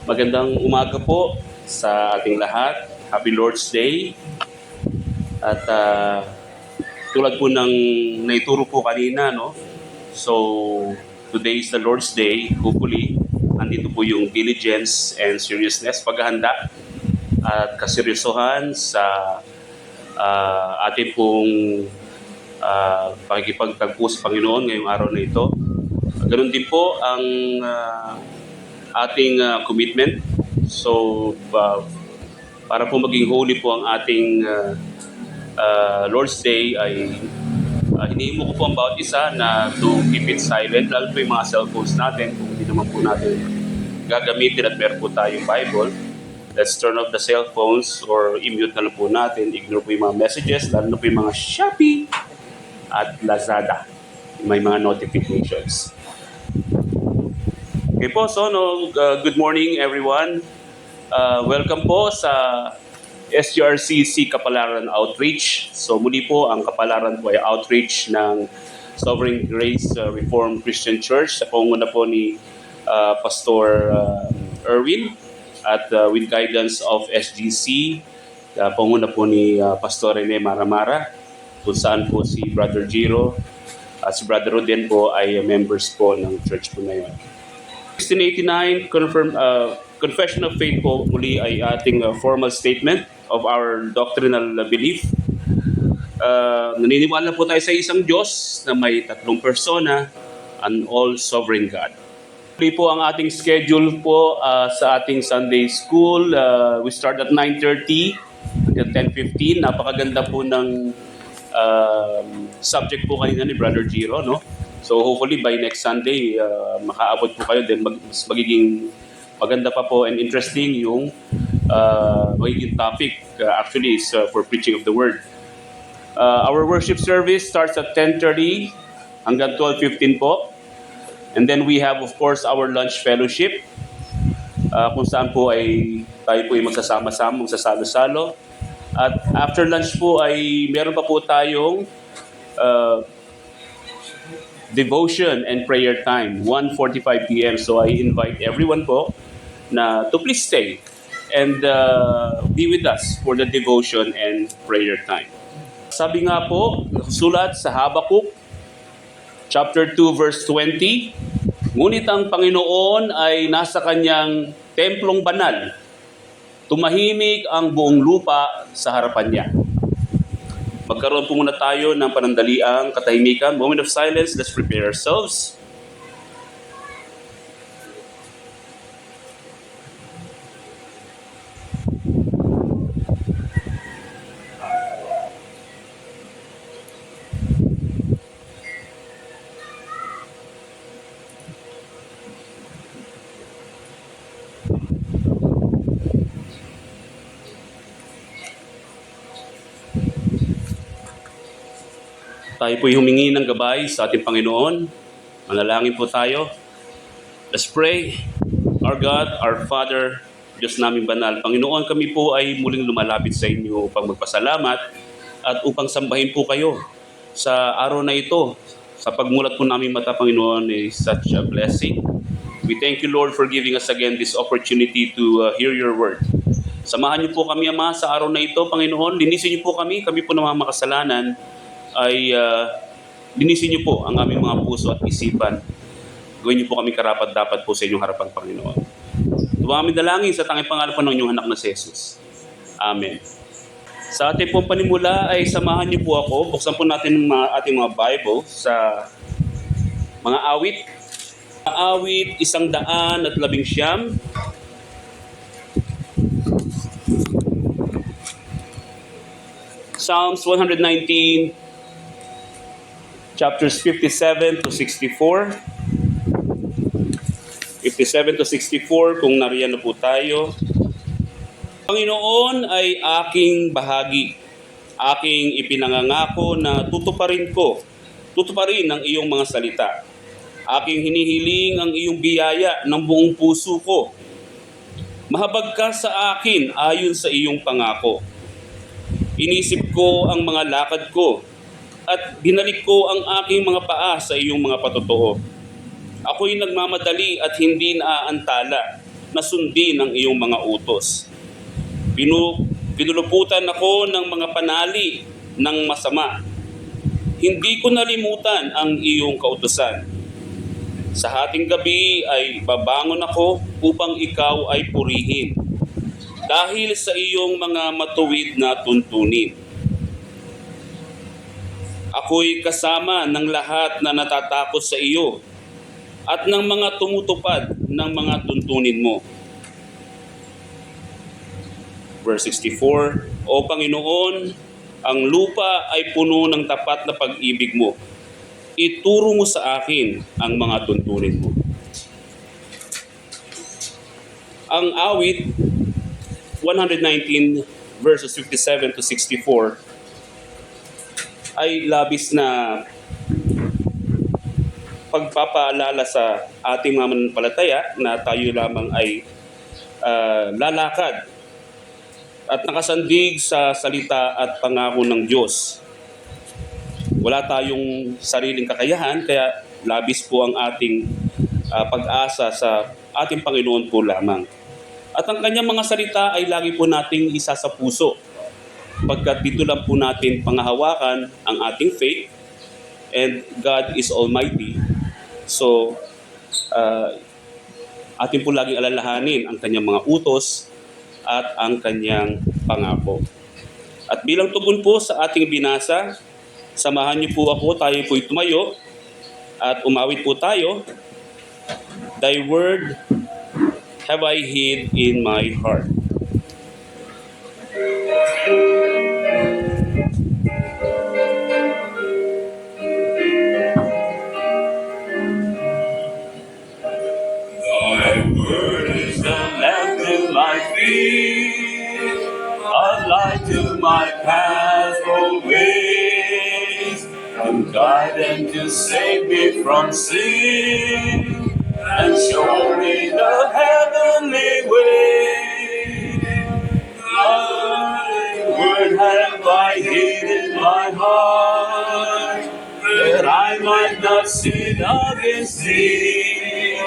Magandang umaga po sa ating lahat. Happy Lord's Day. At tulad po ng naituro po kanina, no? So, today is the Lord's Day. Hopefully, nandito po yung diligence and seriousness, paghahanda at kaseryosohan sa ating pong pakikipagtagpo sa Panginoon ngayong araw na ito. Ganun din po ang ating commitment. So, para po maging holy po ang ating Lord's Day ay hinihimo ko po ang bawat isa na to keep it silent, lalo po yung mga cellphones natin. Kung hindi naman po natin gagamitin at meron po tayong Bible, let's turn off the cellphones or i-mute na lang po natin. Ignore po yung mga messages, lalo na po yung mga Shopee at Lazada. May mga notifications. Okay po, so good morning everyone. Welcome po sa SGRCC Kapalaran Outreach. So muli po, ang Kapalaran po ay outreach ng Sovereign Grace Reformed Christian Church sa pangunguna po ni Pastor Erwin at with guidance of SGC, pangunguna po ni Pastor Rene Maramara, kung saan po si Brother Giro at si Brother Roden po ay members po ng church po na yun. 1689, Confession of Faith po muli ay ating formal statement of our doctrinal belief. Naniniwala po tayo sa isang Diyos na may tatlong persona, an all-sovereign God. Muli po ang ating schedule po sa ating Sunday School. We start at 9:30 until 10:15. Napakaganda po ng subject po kanina ni Brother Giro, no? So hopefully by next Sunday, makaabot po kayo din. Mas magiging maganda pa po and interesting yung magiging topic. Actually is for preaching of the Word. Our worship service starts at 10:30 hanggang 12:15 po. And then we have of course our lunch fellowship. Kung saan po ay tayo po ay magsasama-sama, magsasalo-salo. At after lunch po ay meron pa po tayong devotion and prayer time, 1:45 p.m. So I invite everyone po na to please stay and be with us for the devotion and prayer time. Sabi nga po, nakasulat sa Habakuk, chapter 2, verse 20, ngunit ang Panginoon ay nasa kanyang templong banal. Tumahimik ang buong lupa sa harapan niya. Magkaroon po muna tayo ng panandaliang katahimikan. Moment of silence. Let's prepare ourselves. Tayo po humingi ng gabay sa ating Panginoon. Manalangin po tayo. Let's pray. Our God, our Father, Diyos naming banal, Panginoon, kami po ay muling lumalapit sa inyo upang magpasalamat at upang sambahin po kayo sa araw na ito. Sa pagmulat po namin mata, Panginoon, is such a blessing. We thank you, Lord, for giving us again this opportunity to hear your word. Samahan niyo po kami, Ama, sa araw na ito, Panginoon. Linisin niyo po kami po na mga makasalanan, ay linisin niyo po ang aming mga puso at isipan. Gawin niyo po kami karapat-dapat po sa inyong harapan, Panginoon. Ito ang aming dalangin sa tanging pangalan po ng inyong anak na si Jesus. Amen. Sa ating pong panimula ay samahan niyo po ako. Buksan po natin ang ating mga Bible sa mga awit. Awit 119. Psalms 119, chapters 57 to 64. 57 to 64, kung nariyan na po tayo. Panginoon ay aking bahagi, aking ipinangangako na tutuparin ang iyong mga salita. Aking hinihiling ang iyong biyaya ng buong puso ko. Mahabag ka sa akin ayon sa iyong pangako. Inisip ko ang mga lakad ko at binalik ko ang aking mga paa sa iyong mga patotoo. Ako'y nagmamadali at hindi naaantala. na sundin ang iyong mga utos. Pinuluputan ako ng mga panali ng masama. Hindi ko nalimutan ang iyong kautusan. Sa hating gabi ay babangon ako upang ikaw ay purihin dahil sa iyong mga matuwid na tuntunin. Ako'y kasama ng lahat na natatakot sa iyo at ng mga tumutupad ng mga tuntunin mo. Verse 64, O Panginoon, ang lupa ay puno ng tapat na pag-ibig mo. Ituro mo sa akin ang mga tuntunin mo. Ang awit 119 verses 57 to 64 ay labis na pagpapaalala sa ating mga mananampalataya na tayo lamang ay lalakad at nakasandig sa salita at pangako ng Diyos. Wala tayong sariling kakayahan, kaya labis po ang ating pag-asa sa ating Panginoon po lamang. At ang kanyang mga salita ay lagi po nating isa sa puso, pagkat dito lang po natin pangahawakan ang ating faith, and God is Almighty. So, atin po laging alalahanin ang kanyang mga utos at ang kanyang pangako. At bilang tugon po sa ating binasa, samahan niyo po ako, tayo po'y tumayo at umawit po tayo. Thy word have I hid in my heart. Thy word is the lamp to my feet, a light to my path always, to guide and to save me from sin, and show me the heavenly way. Thy word have I hid in my heart, that I might not sin against thee.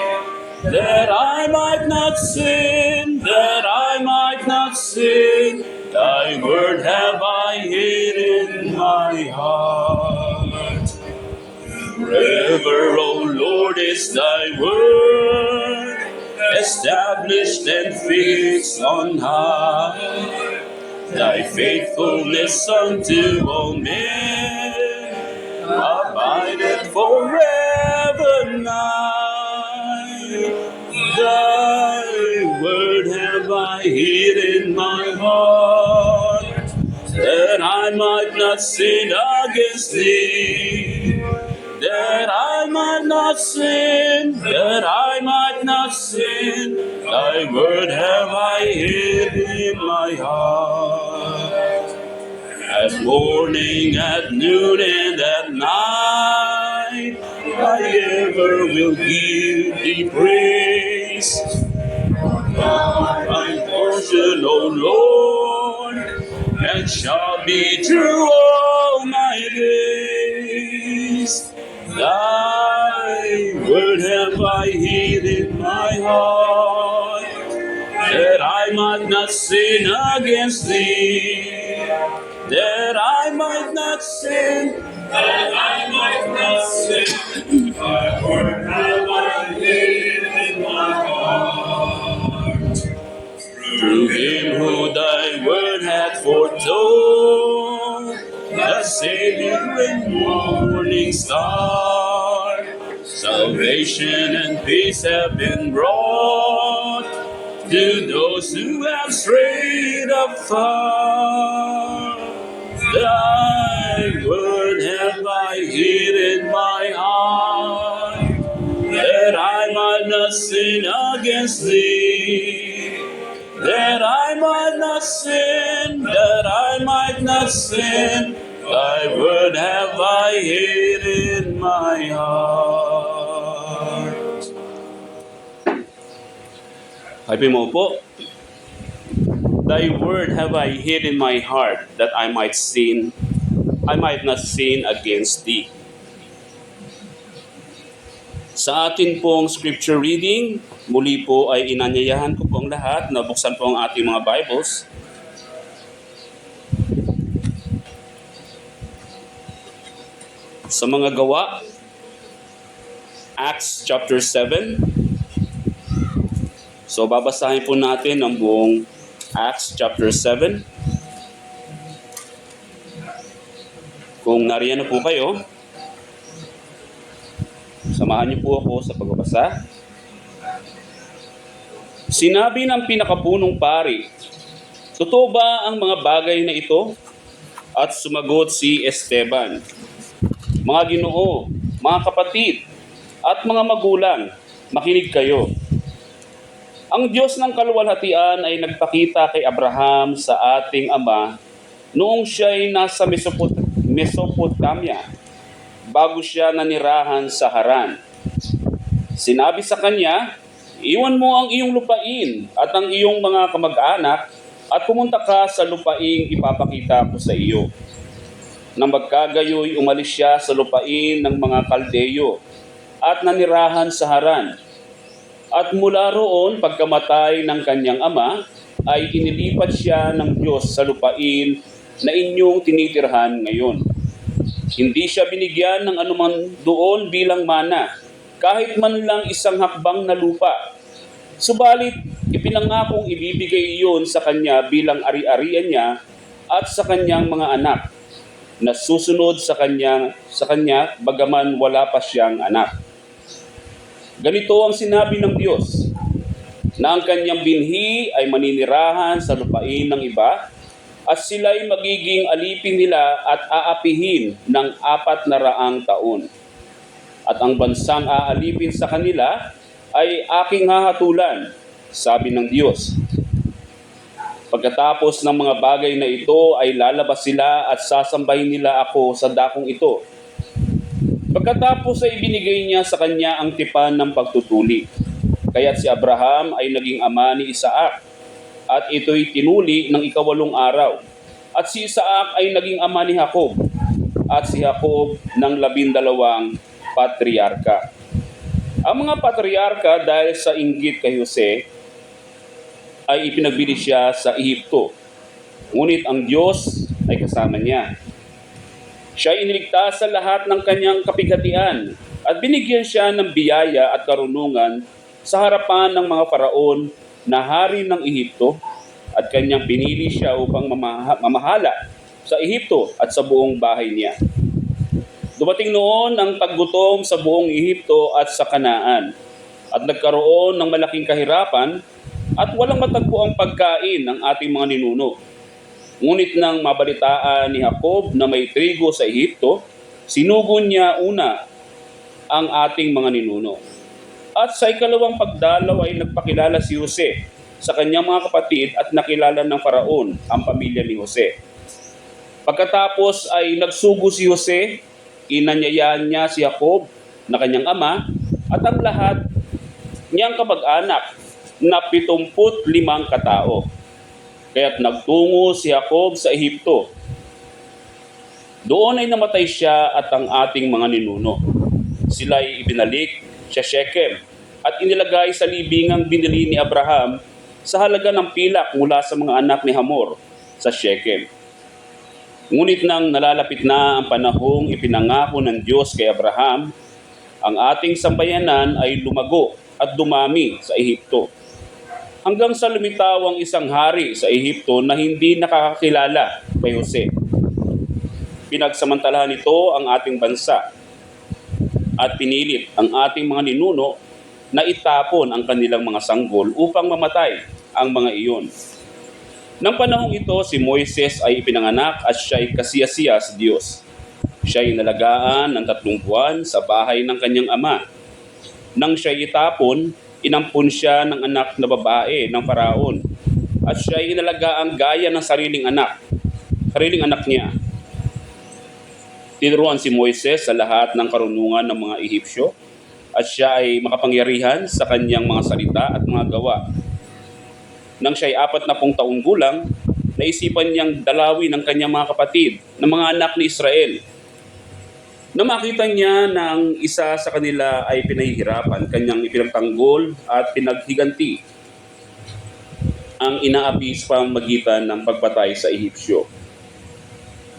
That I might not sin, that I might not sin. Thy word have I hid in my heart. Forever, O Lord, is thy word, established and fixed on high. Thy faithfulness unto all men abideth forever nigh. Thy word have I hid in my heart, that I might not sin against thee. That I might not sin, that I might not sin. Thy word have I hid in my heart. At morning, at noon, and at night, I ever will give thee praise. Thy portion, O Lord, and shall be true all my days. Thy word have I hid in my heart, that I might not sin against thee. That I might not sin, that I might not sin. Thy word have I hid in my heart. Through him who thy word hath foretold, the Savior and morning star, salvation and peace have been brought to those who have strayed afar. Thy word have I hid in my heart, that I might not sin against thee. That I might not sin, that I might not sin. Thy word have I hid in my heart. Happy mo po. Thy word have I hid in my heart, that I might not sin against thee. Sa atin pong scripture reading, muli po ay inanyayahan ko po ang lahat na buksan po ang ating mga Bibles. Sa mga gawa, Acts chapter 7. So babasahin po natin ang buong Acts chapter 7. Kung nariyan na po kayo, samahan niyo po ako sa pagbabasa. Sinabi ng pinakapunong pari, "Totoo ba ang mga bagay na ito?" At sumagot si Esteban, "Mga Ginoo, mga kapatid, at mga magulang, makinig kayo. Ang Diyos ng kaluwalhatian ay nagpakita kay Abraham sa ating ama noong siya'y nasa Mesopotamia, bago siya nanirahan sa Haran. Sinabi sa kanya, 'Iwan mo ang iyong lupain at ang iyong mga kamag-anak at pumunta ka sa lupaing ipapakita ko sa iyo.' Nang magkagayoy, umalis siya sa lupain ng mga Kaldeyo at nanirahan sa Haran. At mula roon, pagkamatay ng kanyang ama, ay inilipat siya ng Diyos sa lupain na inyong tinitirhan ngayon. Hindi siya binigyan ng anuman doon bilang mana, kahit man lang isang hakbang na lupa. Subalit, ipinangakong ibibigay iyon sa kanya bilang ari-arian niya at sa kanyang mga anak, na susunod sa kanya bagaman wala pa siyang anak. Ganito ang sinabi ng Diyos, na ang kanyang binhi ay maninirahan sa lupain ng iba, at sila'y magiging alipin nila at aapihin ng 400 taon. At ang bansang aalipin sa kanila ay aking hahatulan, sabi ng Diyos. Pagkatapos ng mga bagay na ito ay lalabas sila at sasambahin nila ako sa dakong ito. Pagkatapos ay ibinigay niya sa kanya ang tipan ng pagtutuli. Kaya't si Abraham ay naging ama ni Isaac, at ito'y tinuli ng 8 araw. At si Isaac ay naging ama ni Jacob, at si Jacob ng 12 patriarka. Ang mga patriarka, dahil sa inggit kay Jose, ay ipinagbili siya sa Ehipto. Ngunit ang Diyos ay kasama niya. Siya ay iniligtas sa lahat ng kanyang kapighatian at binigyan siya ng biyaya at karunungan sa harapan ng mga faraon na hari ng Ehipto, at kanyang pinili siya upang mamahala sa Ehipto at sa buong bahay niya. Dumating noon ang taggutom sa buong Ehipto at sa Kanaan, at nagkaroon ng malaking kahirapan at walang matagpo ang pagkain ng ating mga ninuno. Ngunit nang mabalitaan ni Jacob na may trigo sa Ehipto, sinugon niya una ang ating mga ninuno. At sa ikalawang pagdalaw ay nagpakilala si Jose sa kanyang mga kapatid at nakilala ng Faraon ang pamilya ni Jose. Pagkatapos ay nagsugo si Jose, inanyayahan niya si Jacob na kanyang ama at ang lahat niyang kamag-anak na 75 katao. Kaya't nagtungo si Jacob sa Ehipto. Doon ay namatay siya at ang ating mga ninuno. Sila ay ibinalik sa Shechem at inilagay sa libingang binili ni Abraham sa halaga ng pilak mula sa mga anak ni Hamor sa Shechem. Ngunit nang nalalapit na ang panahong ipinangako ng Diyos kay Abraham, ang ating sambayanan ay lumago at dumami sa Ehipto, hanggang sa lumitaw ang isang hari sa Ehipto na hindi nakakakilala kay Jose. Pinagsamantalahan nito ang ating bansa at pinilit ang ating mga ninuno na itapon ang kanilang mga sanggol upang mamatay ang mga iyon. Nang panahong ito, si Moises ay ipinanganak at siya'y kasiyasiya sa Diyos. Siya'y nalagaan ng 3 buwan sa bahay ng kanyang ama. Nang siya'y itapon, inampun siya ng anak na babae ng Faraon, at siya ay inalagaang gaya ng sariling anak niya. Tinuruan si Moises sa lahat ng karunungan ng mga Ehipsyo, at siya ay makapangyarihan sa kanyang mga salita at mga gawa. Nang siya ay 40 taong gulang, naisipan niyang dalawin ang kanyang mga kapatid na mga anak ni Israel. Na makita niya na ang isa sa kanila ay pinahihirapan, kanyang ipinagtanggol at pinaghiganti ang inaapi sa pamamagitan ng pagpatay sa Ehipsyo.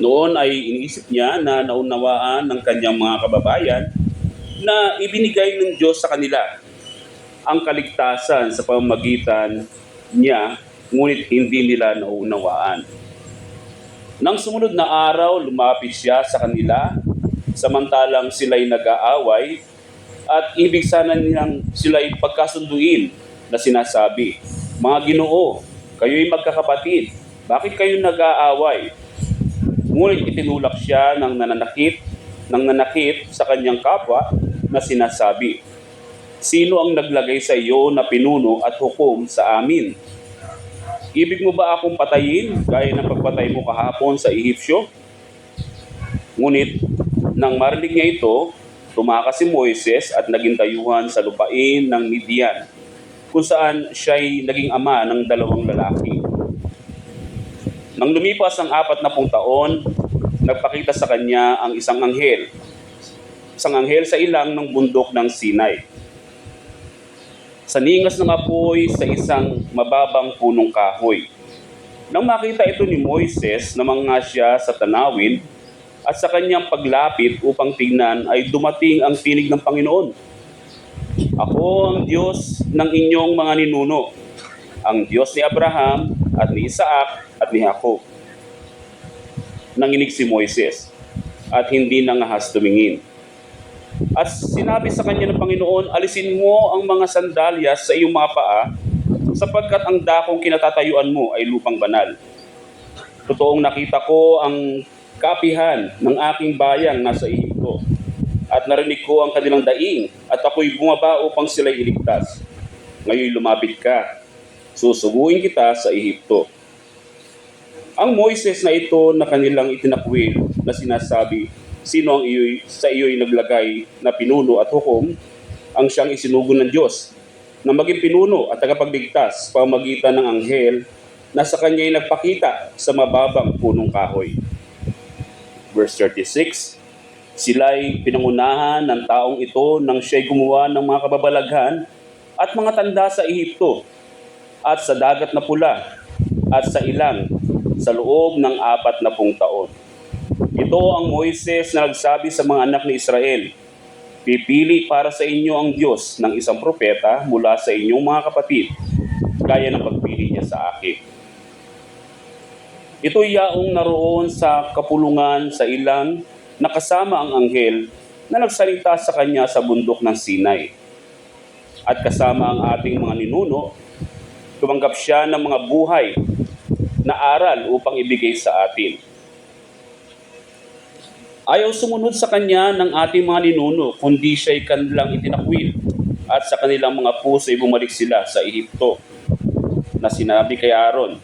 Noon ay iniisip niya na naunawaan ng kanyang mga kababayan na ibinigay ng Diyos sa kanila ang kaligtasan sa pamamagitan niya, ngunit hindi nila naunawaan. Nang sumunod na araw, lumapit siya sa kanila, samantalang sila'y nag-aaway, at ibig sana nilang sila'y pagkasunduin na sinasabi, "Mga Ginoo, kayo'y magkakapatid, bakit kayo nag-aaway?" Ngunit itinulak siya ng nananakit sa kanyang kapwa na sinasabi, "Sino ang naglagay sa iyo na pinuno at hukom sa amin? Ibig mo ba akong patayin gaya ng pagpatay mo kahapon sa Ehipsyo?" Ngunit nang marinig niya ito, tumakas si Moises at naging dayuhan sa lupain ng Midian, kung saan siya'y naging ama ng 2 lalaki. Nang lumipas ang 40 taon, nagpakita sa kanya ang isang anghel sa ilang ng bundok ng Sinai. Sa ningas ng apoy sa isang mababang punong kahoy. Nang makita ito ni Moises, namanga siya sa tanawin at sa kanyang paglapit upang tingnan ay dumating ang tinig ng Panginoon. "Ako ang Diyos ng inyong mga ninuno, ang Diyos ni Abraham at ni Isaac at ni Jacob." Nanginig si Moises at hindi nangahas tumingin. At sinabi sa kanya ng Panginoon, "Alisin mo ang mga sandalyas sa iyong mga paa, sapagkat ang dakong kinatatayuan mo ay lupang banal. Totoong nakita ko ang kapihan ng aking bayang nasa Ehipto, at narinig ko ang kanilang daing, at ako'y bumaba upang sila'y iligtas. Ngayon lumapit ka, susuguin kita sa Ehipto." Ang Moises na ito na kanilang itinakwil na sinasabi, "Sino ang sa iyo'y naglagay na pinuno at hukom?" ang siyang isinugo ng Diyos na maging pinuno at tagapagligtas sa pamamagitan ng anghel na sa kanya'y nagpakita sa mababang punong kahoy. Verse 36, "Sila'y pinangunahan ng taong ito nang siya'y gumawa ng mga kababalaghan at mga tanda sa Ehipto at sa dagat na pula at sa ilang sa loob ng 40 taon. Ito ang Moises na nagsabi sa mga anak ni Israel, 'Pipili para sa inyo ang Diyos ng isang propeta mula sa inyong mga kapatid, gaya ng pagpili niya sa akin.' Ito yaong naroon sa kapulungan sa ilang nakasama ang anghel na nagsalita sa kanya sa bundok ng Sinai. At kasama ang ating mga ninuno, tumanggap siya ng mga buhay na aral upang ibigay sa atin. Ayaw sumunod sa kanya ng ating mga ninuno, kundi siya'y kanilang itinakwil, at sa kanilang mga puso ay bumalik sila sa Ehipto, na sinabi kay Aaron,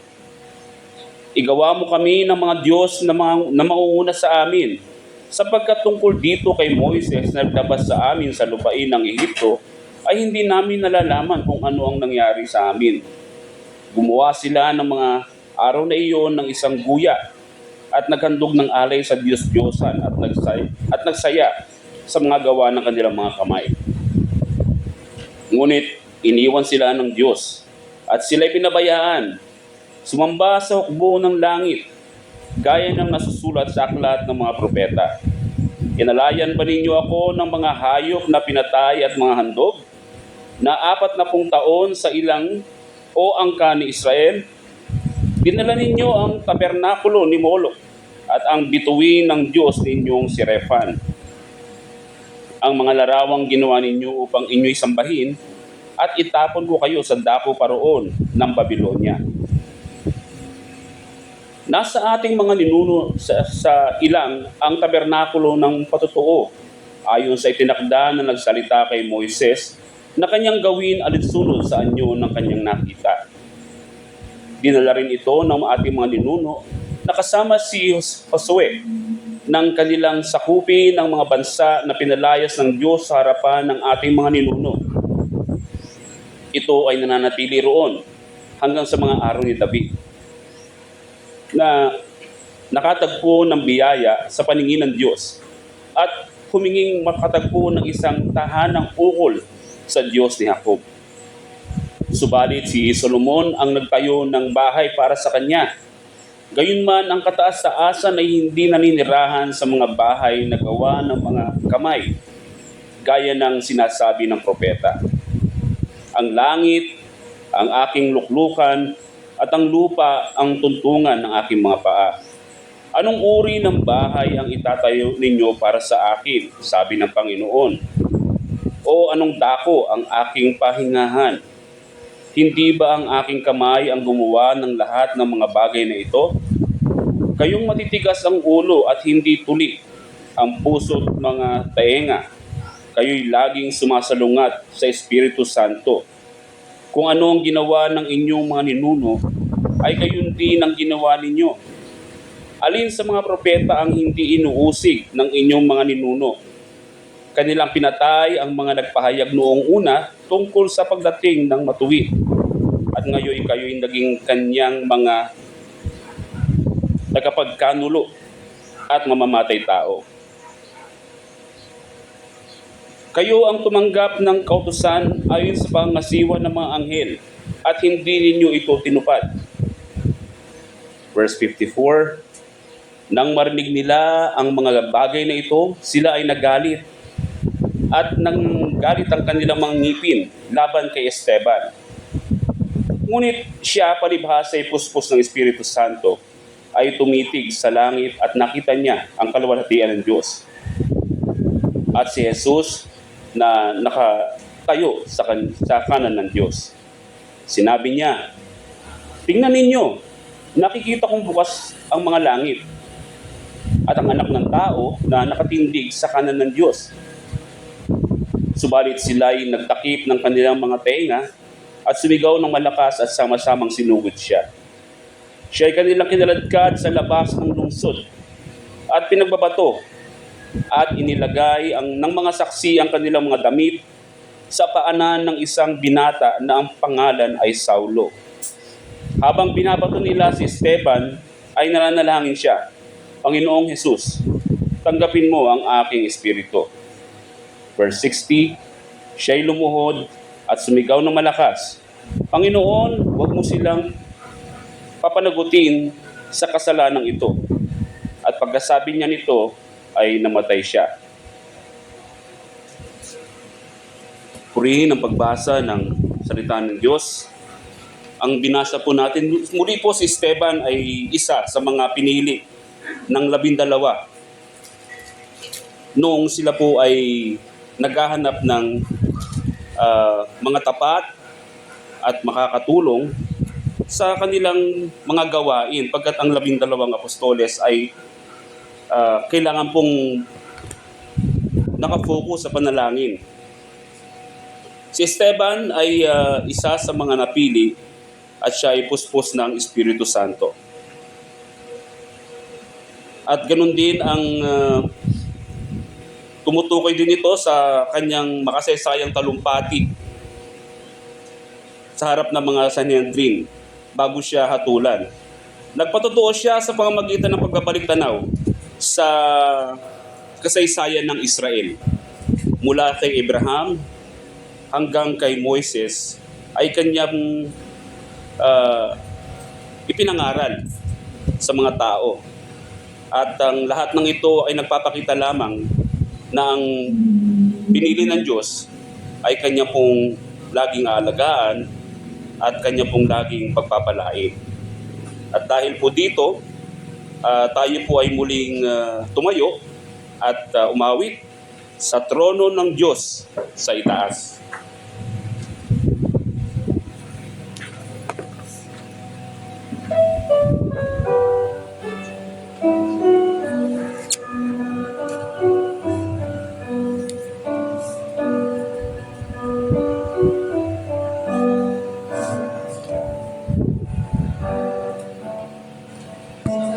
'Igawa mo kami ng mga Diyos na mangunguna sa amin, sapagkat tungkol dito kay Moises na naglabas sa amin sa lupain ng Ehipto, ay hindi namin nalalaman kung ano ang nangyari sa amin.' Gumawa sila ng mga araw na iyon ng isang guya at naghandog ng alay sa Diyos-Diyosan at nagsaya sa mga gawa ng kanilang mga kamay. Ngunit iniwan sila ng Diyos at sila'y pinabayaan, sumamba sa hukbo ng langit, gaya ng nasusulat sa aklat ng mga propeta. 'Inalayan ba ninyo ako ng mga hayop na pinatay at mga handog, na 40 taon sa ilang o angka ni Israel? Dinala ninyo ang tabernakulo ni Moloch at ang bituin ng Diyos ninyong si Rephan. Ang mga larawang ginawa ninyo upang inyo'y sambahin, at itapon ko kayo sa dako paroon ng Babylonia." Nasa ating mga ninuno sa ilang ang tabernakulo ng patutuo, ayon sa itinakda na nagsalita kay Moises na kanyang gawin alinsunod sa anyo ng kanyang nakita. Dinala rin ito ng ating mga ninuno na kasama si Josue ng kanilang sakupin ng mga bansa na pinalayas ng Diyos sa harapan ng ating mga ninuno. Ito ay nananatili roon hanggang sa mga araw ni David, na nakatagpo ng biyaya sa paningin ng Diyos at huminging makatagpo ng isang tahanang ukol sa Diyos ni Jacob. Subalit si Solomon ang nagtayo ng bahay para sa kanya. Gayunman ang kataas-taasan ay hindi naninirahan sa mga bahay na gawa ng mga kamay, gaya ng sinasabi ng propeta. Ang langit, ang aking luklukan, at ang lupa ang tuntungan ng aking mga paa. Anong uri ng bahay ang itatayo ninyo para sa akin, sabi ng Panginoon? O anong dako ang aking pahingahan? Hindi ba ang aking kamay ang gumawa ng lahat ng mga bagay na ito? Kayong matitigas ang ulo at hindi tuli ang puso't mga taenga. Kayo'y laging sumasalungat sa Espiritu Santo. Kung ano ang ginawa ng inyong mga ninuno, ay gayon din ang ginawa ninyo. Alin sa mga propeta ang hindi inuusig ng inyong mga ninuno? Kanilang pinatay ang mga nagpahayag noong una tungkol sa pagdating ng matuwid. At ngayon kayo'y naging kanyang mga tagapagkanulo at mamamatay tao. Kayo ang tumanggap ng kautusan ayon sa pangasiwa ng mga anghel at hindi ninyo ito tinupad. Verse 54, nang marinig nila ang mga bagay na ito, sila ay nagalit. At nang galit ang kanilang mga ngipin laban kay Esteban. Ngunit siya, palibhasa ay puspos ng Espiritu Santo, ay tumitig sa langit at nakita niya ang kaluwalhatian ng Diyos. At si Jesus na nakatayo sa kanan ng Diyos. Sinabi niya, tingnan ninyo, nakikita kong bukas ang mga langit at ang anak ng tao na nakatindig sa kanan ng Diyos. Subalit sila ay nagtakip ng kanilang mga tenga at sumigaw ng malakas at sama-samang sinugod siya. Siya ay kanilang kinaladkad sa labas ng lungsod at pinagbabato at inilagay ng mga saksi ang kanilang mga damit sa paanan ng isang binata na ang pangalan ay Saulo. Habang binabato nila si Esteban, ay nananalangin siya, Panginoong Jesus, tanggapin mo ang aking espiritu. Verse 60, siya'y lumuhod at sumigaw ng malakas, Panginoon, huwag mo silang papanagutin sa kasalanang ito. At pagkasabi niya nito, ay namatay siya. Purihin ang pagbasa ng salita ng Diyos. Ang binasa po natin, muli po si Esteban ay isa sa mga pinili ng 12. Noong sila po ay naghahanap ng mga tapat at makakatulong sa kanilang mga gawain pagkat ang 12 apostoles ay kailangan pong nakafocus sa panalangin. Si Esteban ay isa sa mga napili at siya ay puspos ng Espiritu Santo. At ganun din ang tumutukoy din ito sa kanyang makasaysayang talumpati sa harap ng mga Sanhedrin bago siya hatulan. Nagpatotoo siya sa pamamagitan ng pagbabalik-tanaw sa kasaysayan ng Israel. Mula kay Abraham hanggang kay Moises ay kanyang ipinangaral sa mga tao. At ang lahat ng ito ay nagpapakita lamang na ang pinili ng Diyos ay kanya pong laging aalagaan at kanya pong laging pagpapalain. At dahil po dito, tayo po ay muling tumayo at umawit sa trono ng Diyos sa itaas.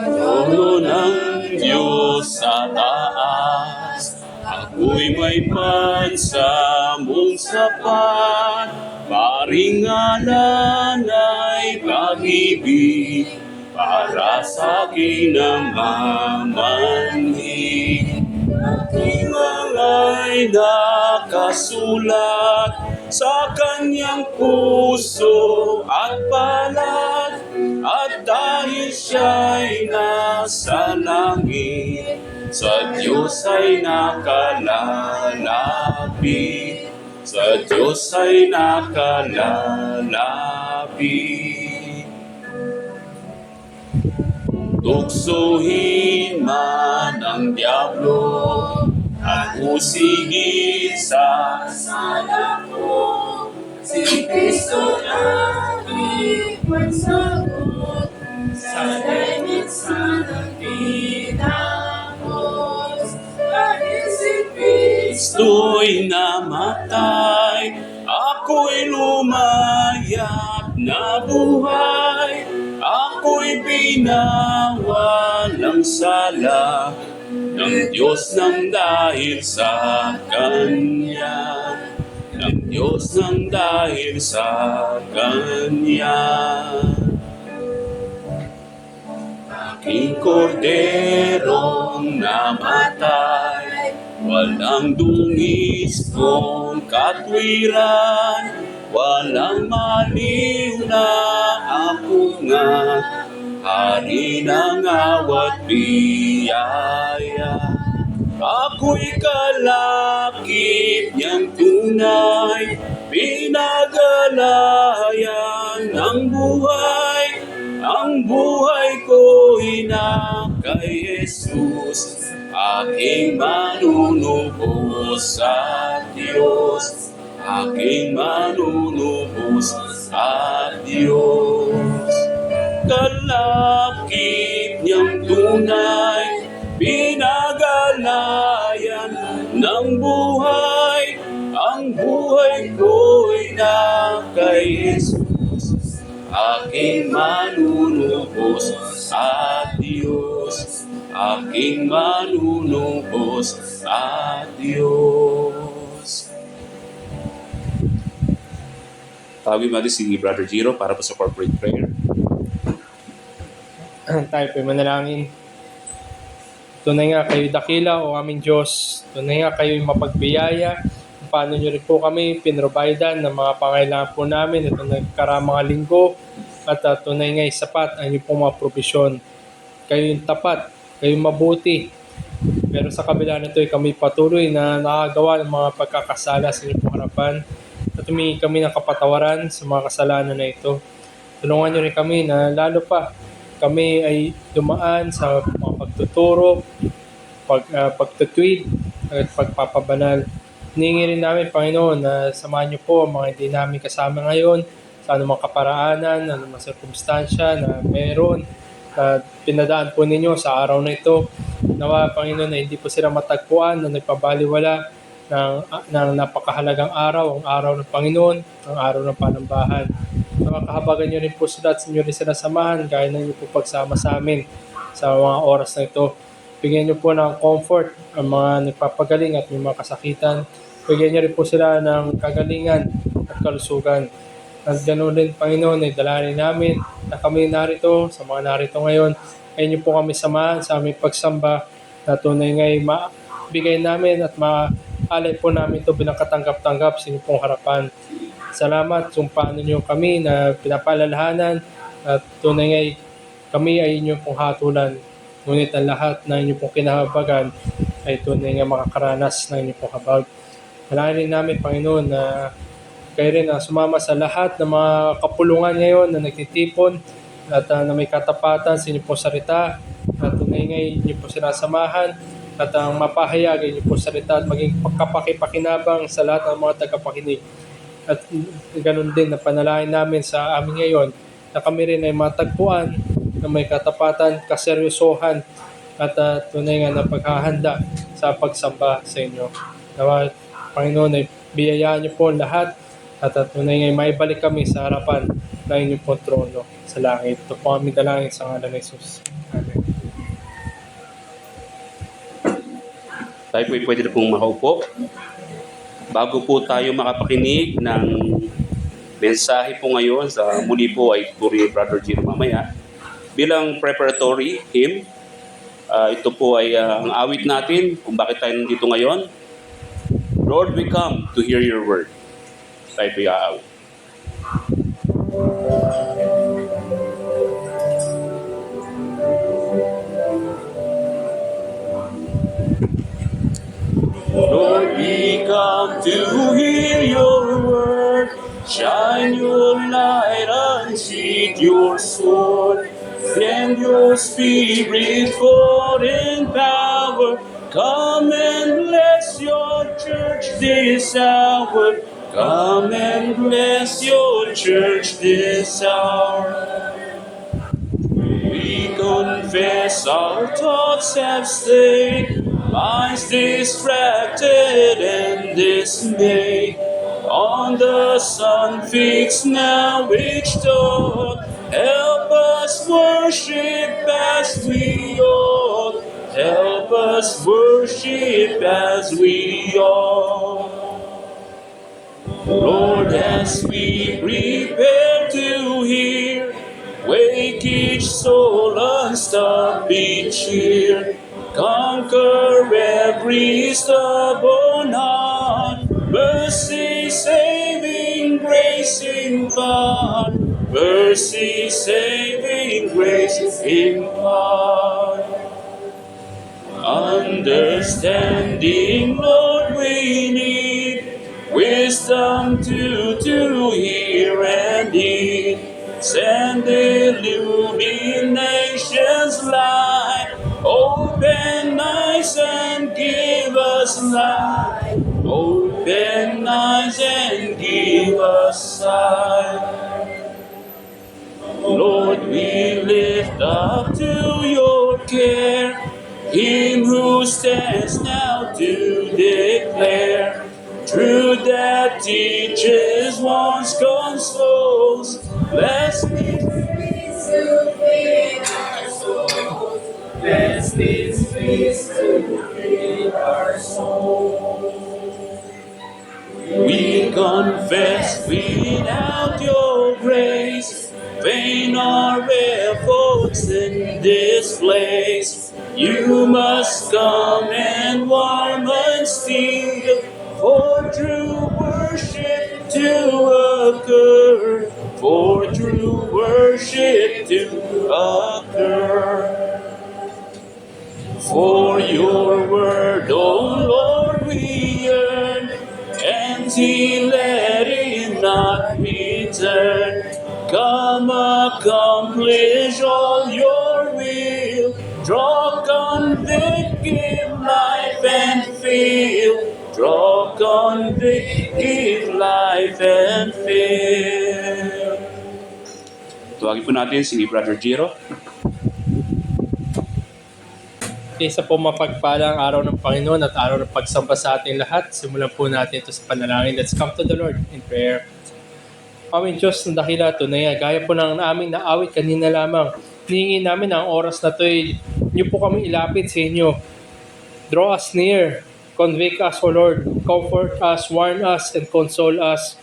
Trono ng Diyos sa taas, ako'y may pansamong sapat, paringalan ay pag-ibig, para sa akin na mamanhig. Aking mga ay nakasulat sa kanyang puso at palad, at dahil siya'y nasa langit, sa Diyos ay nakalalapit, sa Diyos ay nakalalapit. Tuksuhin man ang diablo at usigin sa Sala ko, si Kristo lagi magsagot sa daigdig sanang tinapos. Dahil si Kristo Kristo'y namatay, ako'y lumayap na buhay, ako'y binawalang sala ng Diyos nang dahil sa Kanya, ng Diyos nang dahil sa Kanya. Aking korderong namatay, walang dungis kong katwiran, walang maliw na ako nga, hari ng awat biyaya. Ako'y kalakip niyang tunay, pinagalayan ng buhay. Ang buhay ko'y na kay Jesus, aking manunubos sa Diyos, aking manunubos sa Diyos. Kalakip niyang tunay, pinagalayan ng buhay. Ang buhay ko'y na kay Jesus, aking manunubos sa Diyos, aking manunubos sa Diyos. Tawagin natin si Brother Giro para po sa corporate prayer. Tayo po'y manalangin. Tunay nga kayo dakila o aming Diyos. Tunay nga kayo'y mapagbiyaya. Paano nyo rin po kami pinrovidean ng mga pangailangan po namin ito nagkaramang linggo. At tunay nga sapat ang inyong pong mga provisyon. Kayo'y tapat, kayo'y mabuti. Pero sa kabila nito ay kami patuloy na nakagawa ng mga pagkakasala sa inyong harapan. At humingi kami ng kapatawaran sa mga kasalanan na ito. Tulungan nyo rin kami na lalo pa kami ay dumaan sa mga pagtuturo, pagtutweet, at pagpapabanal. Hiningi rin namin, Panginoon, na samahan niyo po ang mga hindi namin kasama ngayon sa anumang kaparaanan, anumang sirkumstansya na meron na pinadaan po ninyo sa araw na ito. Nawa, Panginoon, na hindi po sila matagpuan na nagpabaliwala ng napakahalagang araw, ang araw ng Panginoon, ang araw ng panambahan. Kahabagan nyo rin po sila at nyo rin sila samahan gaya ng inyo po pagsama sa amin sa mga oras na ito. Bigyan nyo po ng comfort ang mga nagpapagaling at may mga kasakitan. Bigyan nyo rin po sila ng kagalingan at kalusugan. At ganoon din, Panginoon, ay dalangin namin na kami narito, sa mga narito ngayon, ay nyo po kami samahan sa aming pagsamba na tunay ngay mabigay namin at maalay po namin ito bilang katanggap-tanggap sa inyong pong harapan. Salamat kung paano nyo kami na pinapalalahanan at tunay ngay kami ay inyong pong hatulan. Ngunit ang lahat na inyong pong kinahabagan ay tunay nga makakaranas ng inyong pong habag. Dalangin namin, Panginoon, na kayo rin na sumama sa lahat ng mga kapulungan ngayon na nagtitipon at na may katapatan sa inyong pong salita at tunay ngay inyong pong sinasamahan at ang mapahayag ay inyong pong salita at maging kapakipakinabang sa lahat ng mga tagapakinig. At ganoon din na panalangin namin sa amin ngayon na kami rin ay matagpuan na may katapatan, kaseryosohan at tunay nga na paghahanda sa pagsamba sa inyo. Nawa, Panginoon, ay biyayaan niyo po lahat at tunay nga maibalik kami sa harapan ng inyong pong trono sa langit. Ito po kami dalangin sa ngalan ni Jesus. Amen. Tayo po pwede na pong makaupo. Bago po tayo makapakinig ng mensahe po ngayon, sa muli po ay puri Brother Giro mamaya. Bilang preparatory hymn, ito po ay ang awit natin kung bakit tayo nandito ngayon. Lord, we come to hear your word. Tayo po iaawit. Lord, we come to hear your word. Shine your light, unsheathe your sword. Send your spirit forth in power. Come and bless your church this hour. Come and bless your church this hour. We confess our thoughts have strayed, minds distracted and dismayed. On the sun fixed now which dawn, help us worship as we ought. Help us worship as we ought. Lord, as we prepare to hear, wake each soul, unstop each cheer. Conquer every stubborn heart. Mercy, saving grace impart. Mercy, saving grace impart. Understanding, Lord, we need wisdom to hear and heed. Send illuminations light. Open eyes and give us light. Open eyes and give us sight. Lord, we lift up to your care him who stands now to declare truth that teaches, once consoles. Bless these streets to feed our souls. Bless these streets to feed our souls. We confess without your grace, vain our efforts in this place. You must come and warm and steel, for true worship to occur, for true worship to occur. For your word, O Lord, we yearn, and let it not return. Come accomplish all your will. Draw, convict, give life and feel. Draw, convict, give life and feel. Tuwagin po natin si Brother Jiro. Isa po mapagpalang araw ng Panginoon at araw ng pagsamba sa ating lahat. Simulan po natin ito sa panalangin. Let's come to the Lord in prayer. Aming Diyos ng dakila, tunay gaya po ng aming naawit kanina lamang. Hinihingi namin ang oras na ito ay niyo po kami ilapit sa inyo. Draw us near. Convict us, O Lord. Comfort us, warn us, and console us.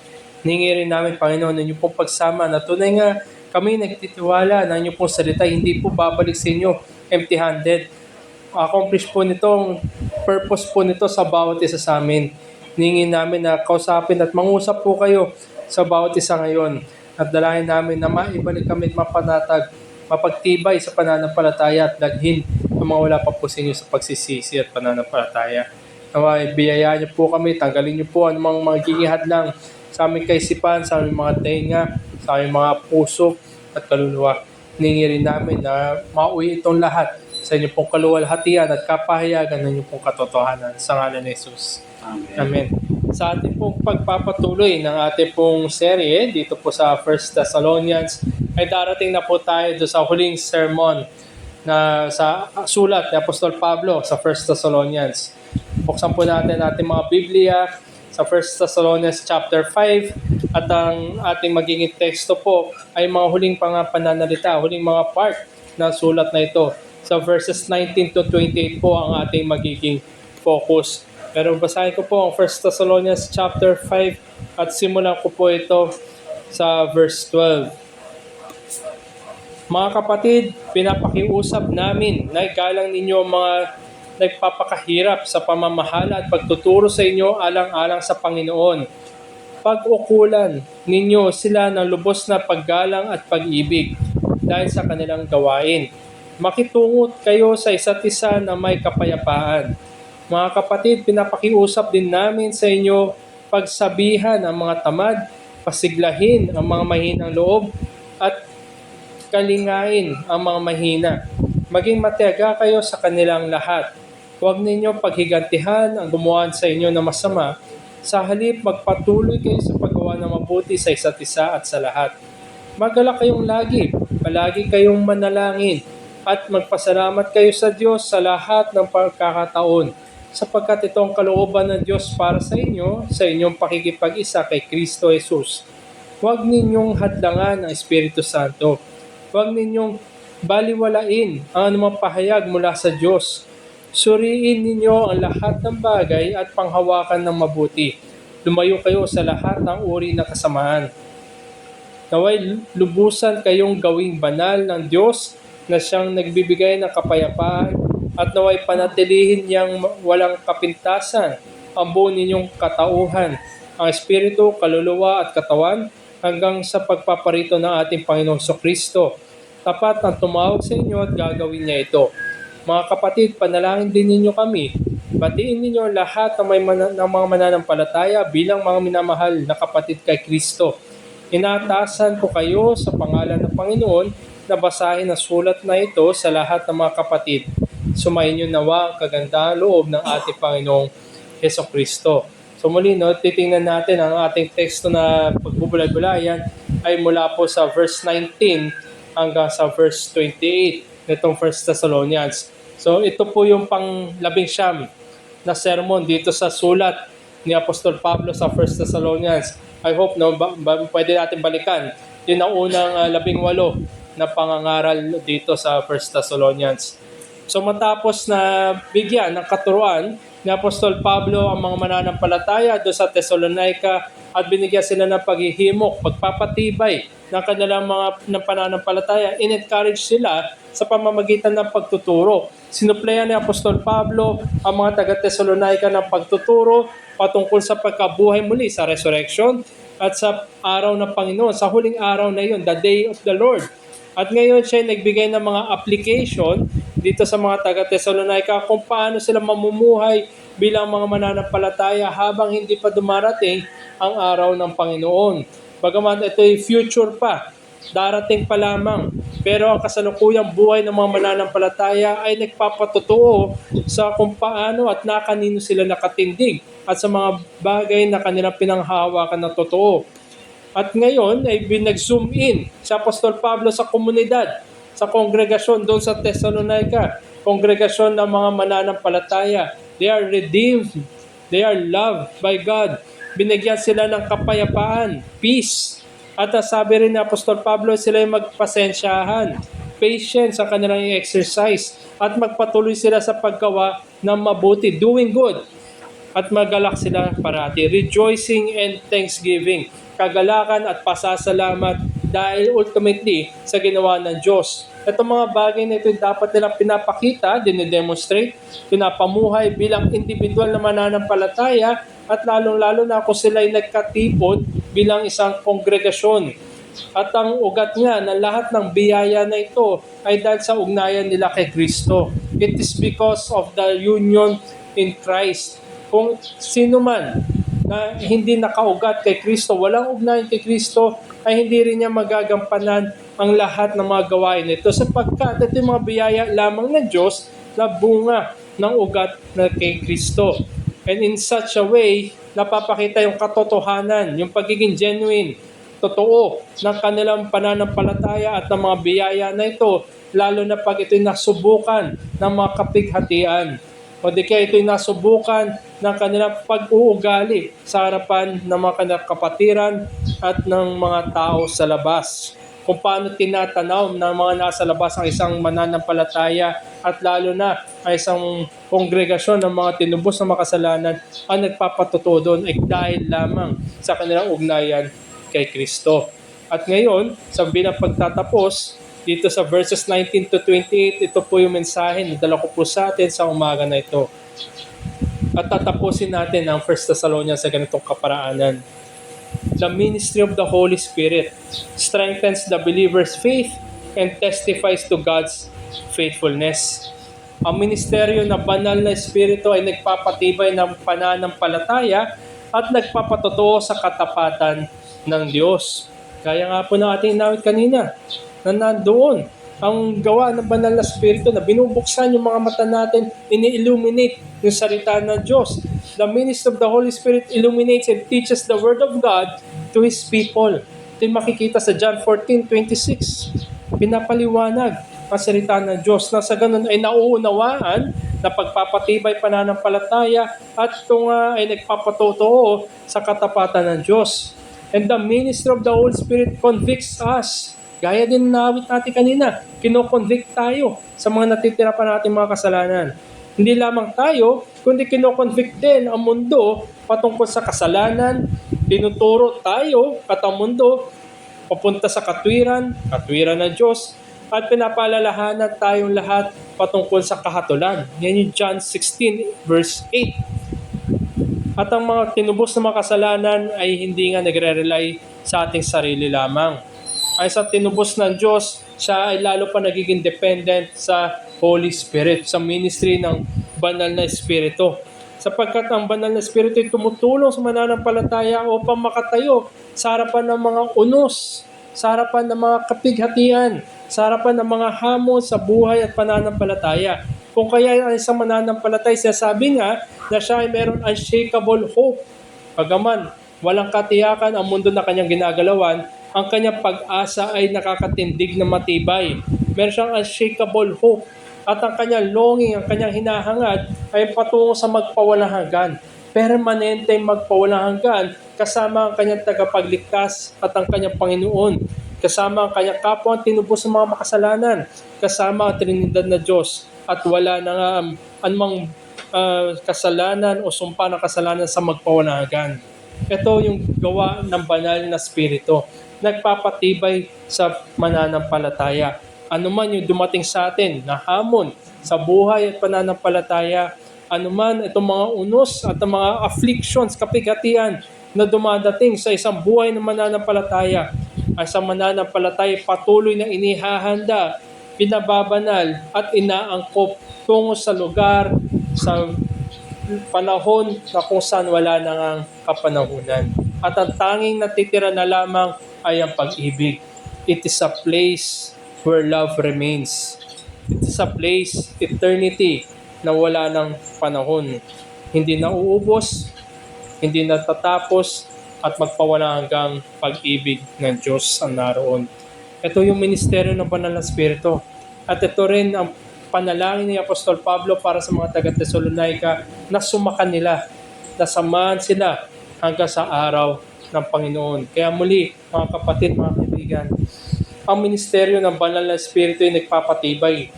Hinihingi rin namin, Panginoon, na niyo pong pagsama na tunay nga kami nagtitiwala na niyo pong salita, hindi po babalik sa inyo empty-handed. Accomplish po nitong purpose po nito sa bawat isa sa amin. Hinihingi namin na kausapin at mangusap po kayo sa bawat isa ngayon. At dalangin namin na maibalik kami at mapanatag, mapagtibay sa pananampalataya at daghin ang mga wala pa po sa inyo sa pagsisisi at pananampalataya. Naway, biyayaan niyo po kami, tanggalin niyo po anumang magiging hadlang sa aming kaisipan, sa aming mga tenga, sa aming mga puso at kaluluwa. Hinihingi rin namin na mauwi itong lahat sa inyong pong kaluwalhatian at kapahayagan ng inyong pong katotohanan. Sa ngalan ni Jesus. Amen. Amen. Sa ating pong pagpapatuloy ng ating pong serye dito po sa 1 Thessalonians ay darating na po tayo sa huling sermon na sa sulat ni Apostol Pablo sa 1 Thessalonians. Buksan po natin ating mga Biblia sa 1 Thessalonians chapter 5 at ang ating magiging teksto po ay mga huling pananalita, huling mga part na sulat na ito. Sa verses 19 to 28 po ang ating magiging focus. Pero basahin ko po ang 1 Thessalonians chapter 5 at simulan ko po ito sa verse 12. Mga kapatid, pinapakiusap namin na igalang ninyo ang mga nagpapakahirap sa pamamahala at pagtuturo sa inyo alang-alang sa Panginoon. Pag-ukulan ninyo sila ng lubos na paggalang at pag-ibig dahil sa kanilang gawain. Makitungot kayo sa isa't isa na may kapayapaan. Mga kapatid, pinapakiusap din namin sa inyo pagsabihan ang mga tamad, pasiglahin ang mga mahinang loob, at kalingain ang mga mahina. Maging matiyaga kayo sa kanilang lahat. Huwag ninyong paghigantihan ang gumawa sa inyo na masama. Sa halip, magpatuloy kayo sa paggawa ng mabuti sa isa't isa at sa lahat. Magalak kayong lagi, palagi kayong manalangin, at magpasalamat kayo sa Diyos sa lahat ng pagkakataon, sapagkat ito ang kalooban ng Diyos para sa inyo sa inyong pakikipag-isa kay Kristo Jesus. Huwag ninyong hadlangan ang Espiritu Santo. Huwag ninyong baliwalain ang anumang pahayag mula sa Diyos. Suriin ninyo ang lahat ng bagay at panghawakan ng mabuti. Lumayo kayo sa lahat ng uri ng kasamaan. Naway lubusan kayong gawing banal ng Diyos na siyang nagbibigay ng kapayapaan, at naway panatilihin niyang walang kapintasan ang buo ninyong katauhan, ang espiritu, kaluluwa at katawan, hanggang sa pagpaparito ng ating Panginoong Kristo. Tapat ang tumawag sa inyo at gagawin niya ito. Mga kapatid, panalangin din ninyo kami. Batiin ninyo lahat ng mga mananampalataya bilang mga minamahal na kapatid kay Kristo. Inatasan ko kayo sa pangalan ng Panginoon na basahin ang sulat na ito sa lahat ng mga kapatid. Sumayin niyo nawa ang kagandahan loob ng ating Panginoong Hesukristo. So muli, titingnan natin ang ating teksto na pagbubulay-bulayan ay mula po sa verse 19 hanggang sa verse 28 nitong 1 Thessalonians. So ito po yung pang-19 na sermon dito sa sulat ni Apostol Pablo sa 1 Thessalonians. I hope pwede natin balikan. Yun ang unang 18 na pangangaral dito sa 1 Thessalonians. So matapos na bigyan ng katuruan ni Apostol Pablo ang mga mananampalataya doon sa Thessalonica at binigyan sila ng paghihimok, pagpapatibay ng kanilang mga pananampalataya, in-encourage sila sa pamamagitan ng pagtuturo. Sinuplayan ni Apostol Pablo ang mga taga-Thessalonica ng pagtuturo patungkol sa pagkabuhay muli sa resurrection at sa araw ng Panginoon, sa huling araw na yun, the day of the Lord. At ngayon siya nagbigay ng mga application dito sa mga taga-Thessalonica kung paano sila mamumuhay bilang mga mananampalataya habang hindi pa dumarating ang araw ng Panginoon. Bagaman ito ay future pa, darating pa lamang. Pero ang kasalukuyang buhay ng mga mananampalataya ay nagpapatotoo sa kung paano at nakanino sila nakatindig at sa mga bagay na kanilang pinanghahawakan ng totoo. At ngayon ay binag-zoom in si Apostol Pablo sa komunidad, sa kongregasyon doon sa Thessalonica, kongregasyon ng mga mananampalataya. They are redeemed, they are loved by God. Binigyan sila ng kapayapaan, peace. At sabi rin ni Apostol Pablo, sila ay magpasensyahan, patience sa kanilang exercise, at magpatuloy sila sa paggawa ng mabuti, doing good. At magalak sila parati, rejoicing and thanksgiving, kagalakan at pasasalamat dahil ultimately sa ginawa ng Diyos. Itong mga bagay na ito dapat nilang pinapakita, dinidemonstrate, pinapamuhay bilang individual na mananampalataya at lalong-lalo na kung sila ay nagkatipon bilang isang kongregasyon. At ang ugat nga ng lahat ng biyaya na ito ay dahil sa ugnayan nila kay Kristo. It is because of the union in Christ. Kung sino man na hindi nakaugat kay Kristo, walang ugnayan kay Kristo, ay hindi rin niya magagampanan ang lahat ng mga gawain nito sapagkat ito yung mga biyaya lamang ng Diyos na bunga ng ugat na kay Kristo. And in such a way, napapakita yung katotohanan, yung pagiging genuine, totoo ng kanilang pananampalataya at ng mga biyaya na ito, lalo na pag ito'y nasubukan ng mga kapighatian. O di kaya ito'y nasubukan ng kanilang pag-uugali sa harapan ng mga kanilang kapatiran at ng mga tao sa labas. Kung paano tinatanaw ng mga nasa labas ang isang mananampalataya at lalo na ang isang kongregasyon ng mga tinubos na makasalanan, ang nagpapatotoo doon ay dahil lamang sa kanilang ugnayan kay Kristo. At ngayon, sa bilang pagtatapos, dito sa verses 19 to 28, ito po yung mensahe na dala ko po sa atin sa umaga na ito. At tatapusin natin ang 1 Thessalonians sa ganitong kaparaanan. The ministry of the Holy Spirit strengthens the believer's faith and testifies to God's faithfulness. Ang ministeryo ng banal na Espiritu ay nagpapatibay ng pananampalataya at nagpapatotoo sa katapatan ng Diyos. Kaya nga po na ating inawit kanina, na nandoon ang gawa ng banal na Espiritu na binubuksan yung mga mata natin, ini-illuminate yung salita ng Diyos. The ministry of the Holy Spirit illuminates and teaches the Word of God to His people. Ito yung makikita sa John 14:26. Pinapaliwanag ang salita ng Diyos na sa ganun ay nauunawaan na pagpapatibay pananampalataya at ito nga ay nagpapatotoo sa katapatan ng Diyos. And the ministry of the Holy Spirit convicts us. Gaya din nawit natin kanina, kinoconvict tayo sa mga natitira pa natin mga kasalanan. Hindi lamang tayo, kundi kinoconvict din ang mundo patungkol sa kasalanan. Tinuturo tayo at ang mundo papunta sa katwiran ng Diyos, at pinapaalalahanan tayong lahat patungkol sa kahatulan. Yan yung John 16 verse 8. At ang mga tinubos na mga kasalanan ay hindi nga nagre-rely sa ating sarili lamang. Ay sa tinubos ng Diyos, siya ay lalo pa nagiging dependent sa Holy Spirit, sa ministry ng banal na Espiritu. Sapagkat ang banal na Espiritu ay tumutulong sa mananampalataya upang makatayo sa harapan ng mga unos, sa harapan ng mga kapighatian, sa harapan ng mga hamon sa buhay at pananampalataya. Kung kaya ang isang mananampalataya, sinasabi nga na siya ay mayroon unshakable hope. Pagaman, walang katiyakan ang mundo na kanyang ginagalawan, ang kanyang pag-asa ay nakakatindig na matibay. Meron siyang unshakable hope. At ang kanyang longing, ang kanyang hinahangad ay patungo sa magpawalang hanggan. Permanente magpawalang hanggan kasama ang kanyang tagapagligtas at ang kanyang Panginoon. Kasama ang kanyang kapwa ang tinubos ng mga makasalanan. Kasama ang Trinidad na Diyos. At wala na nga anumang kasalanan o sumpa ng kasalanan sa magpawalang hanggan. Ito yung gawa ng banal na Espiritu. Nagpapatibay sa mananampalataya. Ano man yung dumating sa atin na hamon sa buhay at pananampalataya, ano man itong mga unos at mga afflictions, kapighatian na dumadating sa isang buhay ng mananampalataya, ang isang mananampalataya patuloy na inihahanda, pinababanal at inaangkop tungo sa lugar, sa panahon na kung saan wala nang kapanahunan. At ang tanging natitira na lamang ay ang pag-ibig. It is a place where love remains. It is a place, eternity, na wala ng panahon. Hindi nauubos, hindi natatapos, at magpawala hanggang pag-ibig ng Diyos ang naroon. Ito yung ministeryo ng banal na Espiritu. At ito rin ang panalangin ni Apostol Pablo para sa mga taga-Thessalonica na sumakan nila, na samahan sila hanggang sa araw ng Panginoon. Kaya muli, mga kapatid, mga kaibigan, ang ministeryo ng banal na Espiritu ay nagpapatibay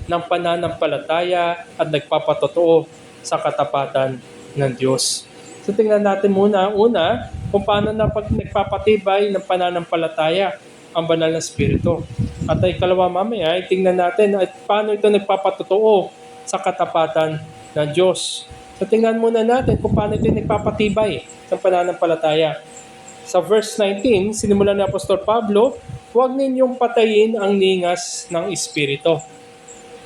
ng pananampalataya at nagpapatotoo sa katapatan ng Diyos. So tingnan natin muna, una, kung paano nagpapatibay ng pananampalataya ang banal na Espiritu. At ikalawa mamaya, tingnan natin at paano ito nagpapatotoo sa katapatan ng Diyos. So tingnan muna natin kung paano ito nagpapatibay ng pananampalataya. Sa verse 19, sinimulan ni Apostol Pablo, huwag ninyong patayin ang ningas ng Espiritu.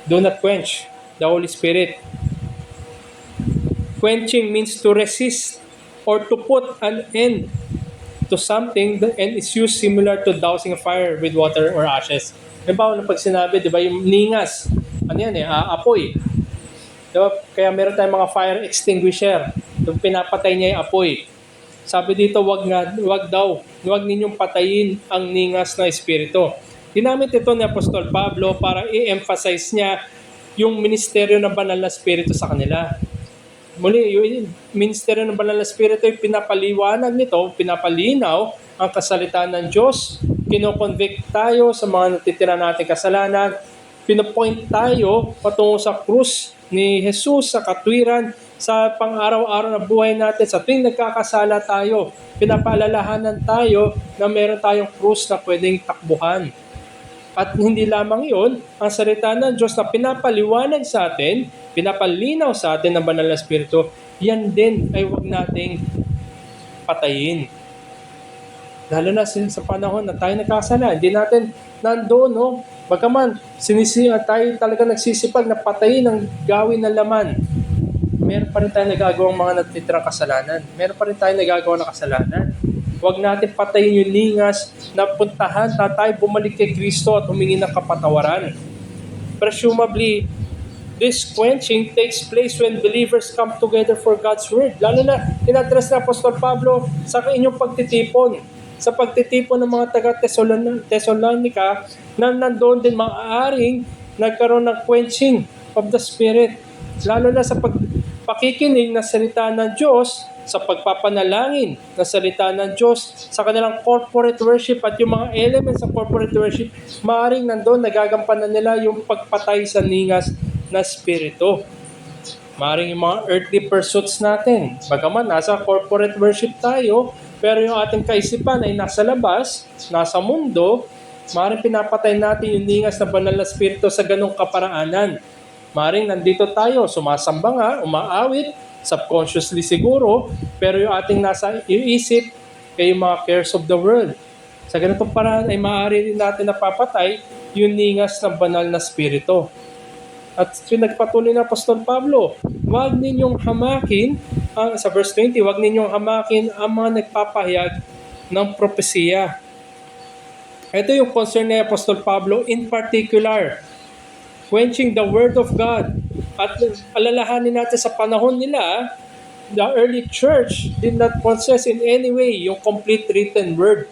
Do not quench the Holy Spirit. Quenching means to resist or to put an end to something and is used similar to dousing a fire with water or ashes. Diba, pag sinabi, diba, yung ningas, ano yan apoy. Diba? Kaya meron tayong mga fire extinguisher. Yung pinapatay niya yung apoy. Sabi dito, wag ninyong patayin ang ningas na Espiritu. Ginamit ito ni Apostol Pablo para i-emphasize niya yung ministeryo ng banal na Espiritu sa kanila. Muli, yung ministeryo ng banal na Espiritu ay pinapaliwanag nito, pinapalinaw ang kasalitan ng Diyos. Kino-convict tayo sa mga natitira nating kasalanan. Pinopoint tayo patungo sa krus ni Jesus, sa katwiran, sa pang-araw-araw na buhay natin. Sa tuwing nagkakasala tayo, pinapaalalahanan tayo na meron tayong krus na pwedeng takbuhan. At hindi lamang iyon, ang salita ng Diyos na pinapaliwanag sa atin, pinapalinaw sa atin ng Banal na Espiritu, yan din ay huwag nating patayin. Lalo na sa panahon na tayo nagkasala, hindi natin nandoon, no? Bagaman, tayo talaga nagsisipag na patayin ang gawin ng laman. Meron pa rin tayo nagagawang mga natitirang kasalanan. Meron pa rin tayo nagagawa ng kasalanan. Huwag natin patayin yung lingas na puntahan na tayo bumalik kay Kristo at humingi ng kapatawaran. Presumably, this quenching takes place when believers come together for God's Word. Lalo na, inadres na Apostol Pablo sa inyong pagtitipon. Sa pagtitipon ng mga taga-Thessalonica na nandoon din maaaring nagkaroon ng quenching of the Spirit. Lalo na sa pakikinig na salita ng Diyos, sa pagpapanalangin na salita ng Diyos, sa kanilang corporate worship at yung mga elements ng corporate worship, maaaring nandoon nagagampanan nila yung pagpatay sa ningas na spirito. Maaaring yung mga earthly pursuits natin. Bagaman nasa corporate worship tayo, pero yung ating kaisipan ay nasa labas, nasa mundo, maaaring pinapatay natin yung ningas na banal na spirito sa ganong kaparaanan. Maaaring nandito tayo, sumasamba nga, umaawit, subconsciously siguro, pero yung ating nasa iisip ay yung mga cares of the world. Sa ganitong paraan ay maaari rin natin napapatay yung ningas ng banal na spirito. At pinagpatuloy na Apostol Pablo, huwag ninyong hamakin, sa verse 20, huwag ninyong hamakin ang mga nagpapahayag ng propesiya. Ito yung concern ni Apostol Pablo in particular, quenching the word of God. At alalahanin natin sa panahon nila, the early church did not possess in any way yung complete written word.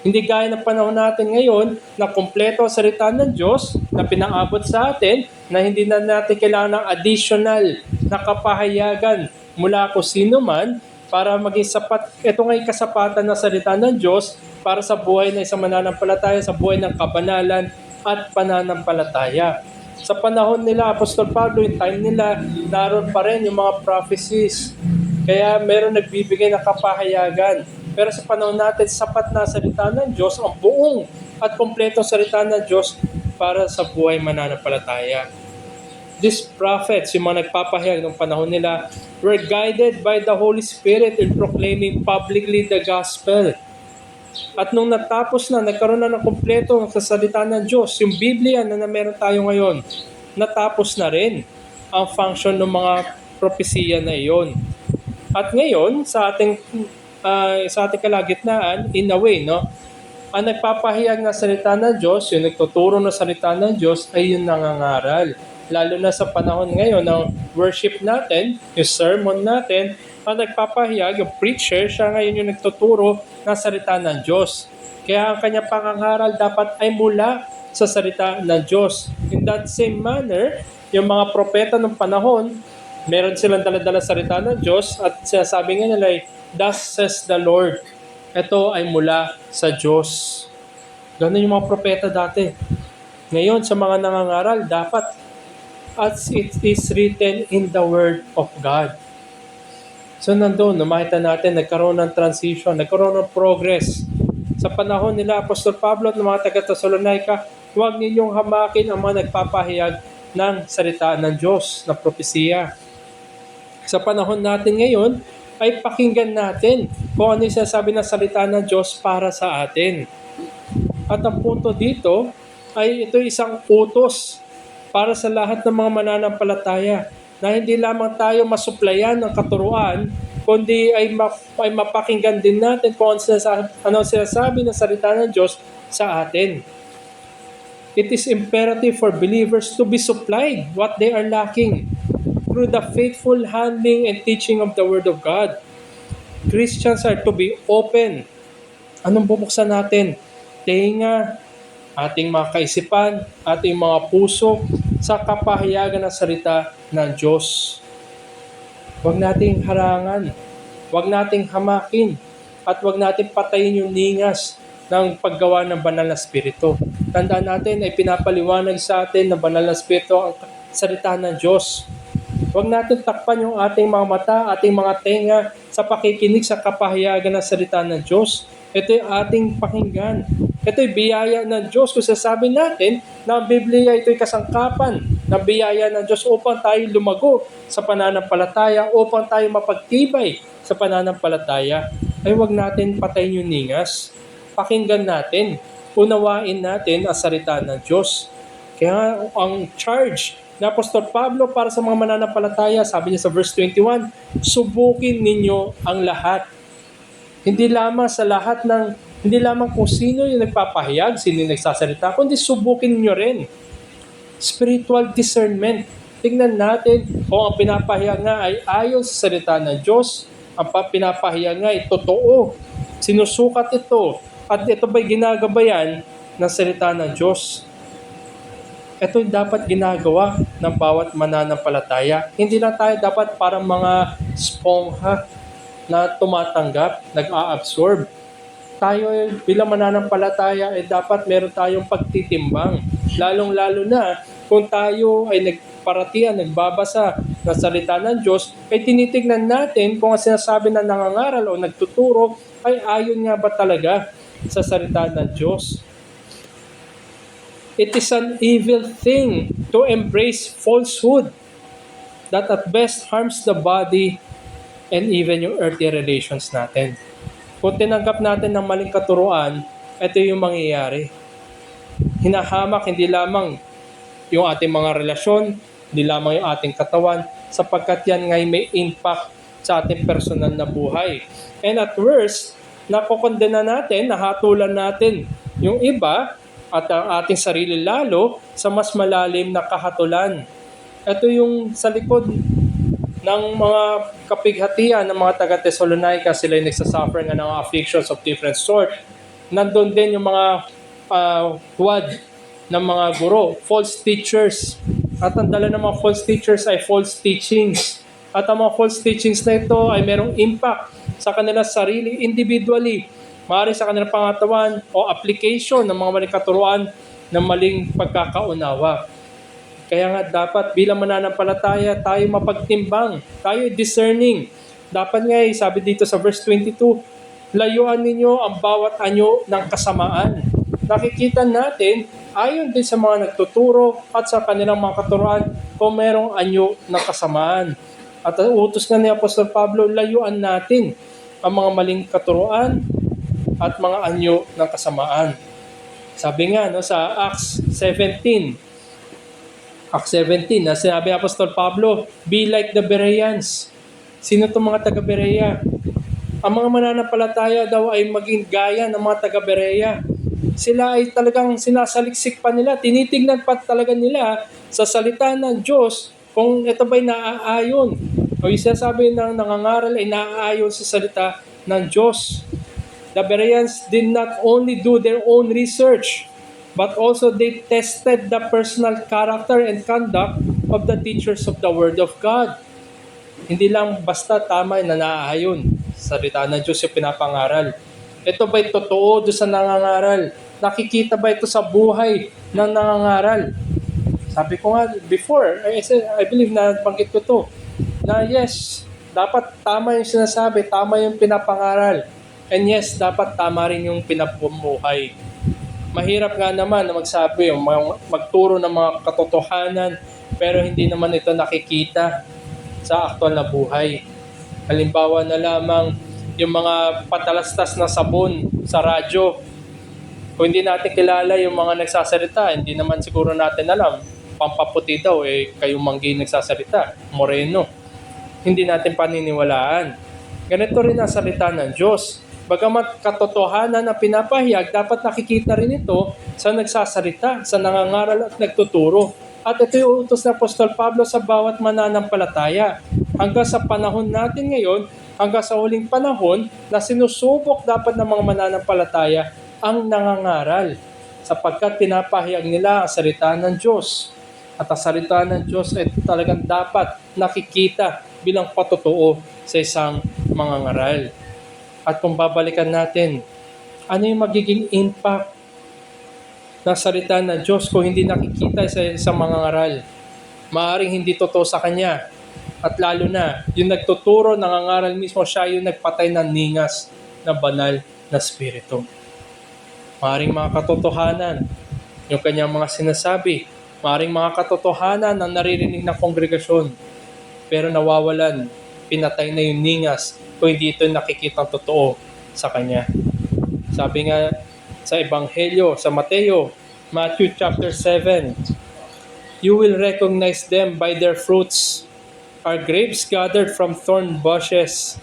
Hindi gaya ng panahon natin ngayon na kompleto ang salita ng Diyos na pinaabot sa atin na hindi na natin kailangan ng additional na kapahayagan mula kung sino man para maging sapat. Ito nga'y kasapatan ng salita ng Diyos para sa buhay ng isang mananampalataya, sa buhay ng kabanalan at pananampalataya. Sa panahon nila, Apostol Pablo, yung time nila, naroon pa rin yung mga prophecies. Kaya meron nagbibigay ng kapahayagan. Pero sa panahon natin, sapat na salita ng Diyos, ang buong at kompletong salita ng Diyos para sa buhay mananampalataya. These prophets, yung mga nagpapahayag ng panahon nila, were guided by the Holy Spirit in proclaiming publicly the gospel. At nung natapos na, nagkaroon na ng kompleto sa salita ng Diyos, yung Biblia na meron tayo ngayon, natapos na rin ang function ng mga propesiya na iyon. At ngayon, sa ating kalagitnaan, in a way, no, ang nagpapahayag ng salita ng Diyos, yung nagtuturo ng salita ng Diyos, ay yung nangangaral. Lalo na sa panahon ngayon ng worship natin, yung sermon natin, ang nagpapahayag, yung preacher, siya ngayon yung nagtuturo ng salita ng Diyos. Kaya ang kanyang pangangaral dapat ay mula sa salita ng Diyos. In that same manner, yung mga propeta ng panahon, meron silang dala-dala salita ng Diyos at sinasabi nga nila ay, "Thus says the Lord." Ito ay mula sa Diyos. Ganun yung mga propeta dati. Ngayon, sa mga nangangaral, dapat as it is written in the Word of God. So nandun, makita natin, nagkaroon ng transition, nagkaroon ng progress. Sa panahon nila, Apostol Pablo at ng mga taga-Thessalonica, huwag ninyong hamakin ang mga nagpapahayag ng salita ng Diyos, na propesiya. Sa panahon natin ngayon, ay pakinggan natin kung ano yung sinasabi ng salita ng Diyos para sa atin. At ang punto dito ay ito isang utos para sa lahat ng mga mananampalataya na hindi lamang tayo masuplayan ng katuruan, kundi ay mapakinggan din natin kung ano sinasabi ng salita ng Diyos sa atin. It is imperative for believers to be supplied what they are lacking through the faithful handling and teaching of the Word of God. Christians are to be open. Anong bubuksan natin? Tenga, ating mga kaisipan, ating mga puso sa kapahayagan ng salita ng Diyos. Huwag nating harangan, huwag nating hamakin, at huwag nating patayin yung ningas ng paggawa ng banal na spirito. Tandaan natin ay pinapaliwanag sa atin ng banal na spirito ang salita ng Diyos. Huwag natin takpan yung ating mga mata, ating mga tenga sa pakikinig sa kapahayagan ng salita ng Diyos. Ito yung ating pakinggan. Ito'y biyaya ng Diyos. Kung sasabi natin na ang Biblia ito'y kasangkapan ng biyaya ng Diyos upang tayo lumago sa pananampalataya, upang tayo mapagtibay sa pananampalataya, ay huwag natin patayin yung ningas. Pakinggan natin, unawain natin ang salita ng Diyos. Kaya ang charge na Apostol Pablo para sa mga mananampalataya, sabi niya sa verse 21, subukin ninyo ang lahat. Hindi lamang kung sino yung nagpapahayag, sino yung nagsasalita, kundi subukin niyo rin. Spiritual discernment. Tingnan natin kung ang pinapahayag nga ay ayon sa salita ng Diyos, ang pinapahayag nga ay totoo. Sinusukat ito, at ito ba'y ginagabayan ng salita ng Diyos? Ito yung dapat ginagawa ng bawat mananampalataya. Hindi na tayo dapat parang mga spongha na tumatanggap, nag-a-absorb. Tayo bilang mananampalataya ay dapat meron tayong pagtitimbang. Lalong-lalo na kung tayo ay nagparatian, nagbabasa ng salita ng Diyos, ay tinitignan natin kung ang sinasabi na nangangaral o nagtuturo ay ayon nga ba talaga sa salita ng Diyos. It is an evil thing to embrace falsehood that at best harms the body and even yung earthly relations natin. Kung tinanggap natin ng maling katuruan, ito yung mangyayari. Hinahamak hindi lamang yung ating mga relasyon, hindi lamang yung ating katawan, sapagkat yan ngay may impact sa ating personal na buhay. And at worst, nakokondena natin, nahatulan natin yung iba at ang ating sarili lalo sa mas malalim na kahatulan. Ito yung sa likod ng mga kapighatian ng mga taga-Thessalonica, sila yung nagsasuffer nga ng afflictions of different sort. Nandun din yung mga huwad ng mga guro, false teachers. At ang dala ng mga false teachers ay false teachings. At ang mga false teachings na ito ay merong impact sa kanilang sarili individually, maaari sa kanilang pangatawan o application ng mga maling katuruan ng maling pagkakaunawa. Kaya nga dapat bilang mananampalataya tayo mapagtimbang, tayo discerning. Dapat nga sabi dito sa verse 22, layuan ninyo ang bawat anyo ng kasamaan. Nakikita natin ayon din sa mga nagtuturo at sa kanilang mga katuruan kung merong anyo ng kasamaan. At ang utos nga ni Apostol Pablo, layuan natin ang mga maling katuruan at mga anyo ng kasamaan. Sabi nga sa Acts 17 na sinabi Apostol Pablo, be like the Bereans. Sino itong mga taga-Berea? Ang mga mananampalataya daw ay maging gaya ng mga taga-Berea. Sila ay talagang sinasaliksik pa nila, tinitignan pa talaga nila sa salita ng Diyos kung ito ba'y naaayon. O yung sinasabi ng nangangaral ay naaayon sa salita ng Diyos. The Bereans did not only do their own research, but also they tested the personal character and conduct of the teachers of the Word of God. Hindi lang basta tama na naaayon sa salita ng Diyos yung pinapangaral. Ito ba'y totoo doon sa nangangaral? Nakikita ba ito sa buhay ng nangangaral? Sabi ko nga before, I believe na banggit ko to, na yes, dapat tama yung sinasabi, tama yung pinapangaral. And yes, dapat tama rin yung pinapumuhay. Mahirap nga naman na magsabi, magturo ng mga katotohanan, pero hindi naman ito nakikita sa aktual na buhay. Halimbawa na lamang yung mga patalastas na sabon sa radyo. Kung hindi natin kilala yung mga nagsasalita, hindi naman siguro natin alam. Pampaputi daw, kayong manggi nagsasalita, moreno. Hindi natin paniniwalaan. Ganito rin ang salita ng Diyos. Bagamat katotohanan na pinapahayag, dapat nakikita rin ito sa nagsasalita, sa nangangaral at nagtuturo. At ito yung utos ng Apostol Pablo sa bawat mananampalataya. Hanggang sa panahon natin ngayon, hanggang sa huling panahon na sinusubok dapat ng mga mananampalataya ang nangangaral sapagkat pinapahayag nila ang salita ng Diyos. At ang salita ng Diyos ay talagang dapat nakikita bilang patotoo sa isang mangangaral. At kung babalikan natin, ano yung magiging impact ng salita ng Diyos kung hindi nakikita sa isang mangangaral? Maaaring hindi totoo sa kanya. At lalo na, yung nagtuturo, nangangaral mismo, siya yung nagpatay ng ningas na banal na spirito. maaaring mga katotohanan, yung kanyang mga sinasabi, maaaring mga katotohanan na naririnig ng kongregasyon, pero nawawalan, pinatay na yung ningas kung hindi ito nakikita totoo sa kanya. Sabi nga sa Ebanghelyo, sa Matthew chapter 7, "You will recognize them by their fruits. Are grapes gathered from thorn bushes,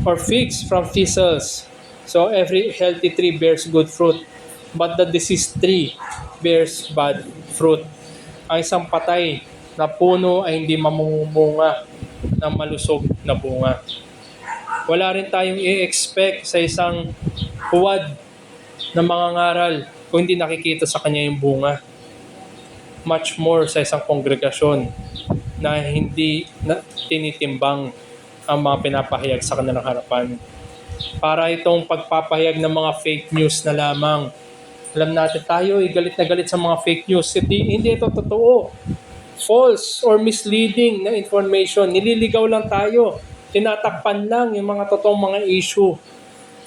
or figs from thistles? So every healthy tree bears good fruit, but the diseased tree bears bad fruit." Ang isang patay na puno ay hindi mamumunga ng malusog na bunga. Wala rin tayong i-expect sa isang huwad na mangangaral kung hindi nakikita sa kanya yung bunga. Much more sa isang kongregasyon na hindi tinitimbang ang mga pinapahayag sa kanilang harapan. Para itong pagpapahayag ng mga fake news na lamang. Alam natin tayo, galit na galit sa mga fake news. Hindi ito totoo. False or misleading na information. Nililigaw lang tayo. Tinatakpan lang yung mga totoong mga issue.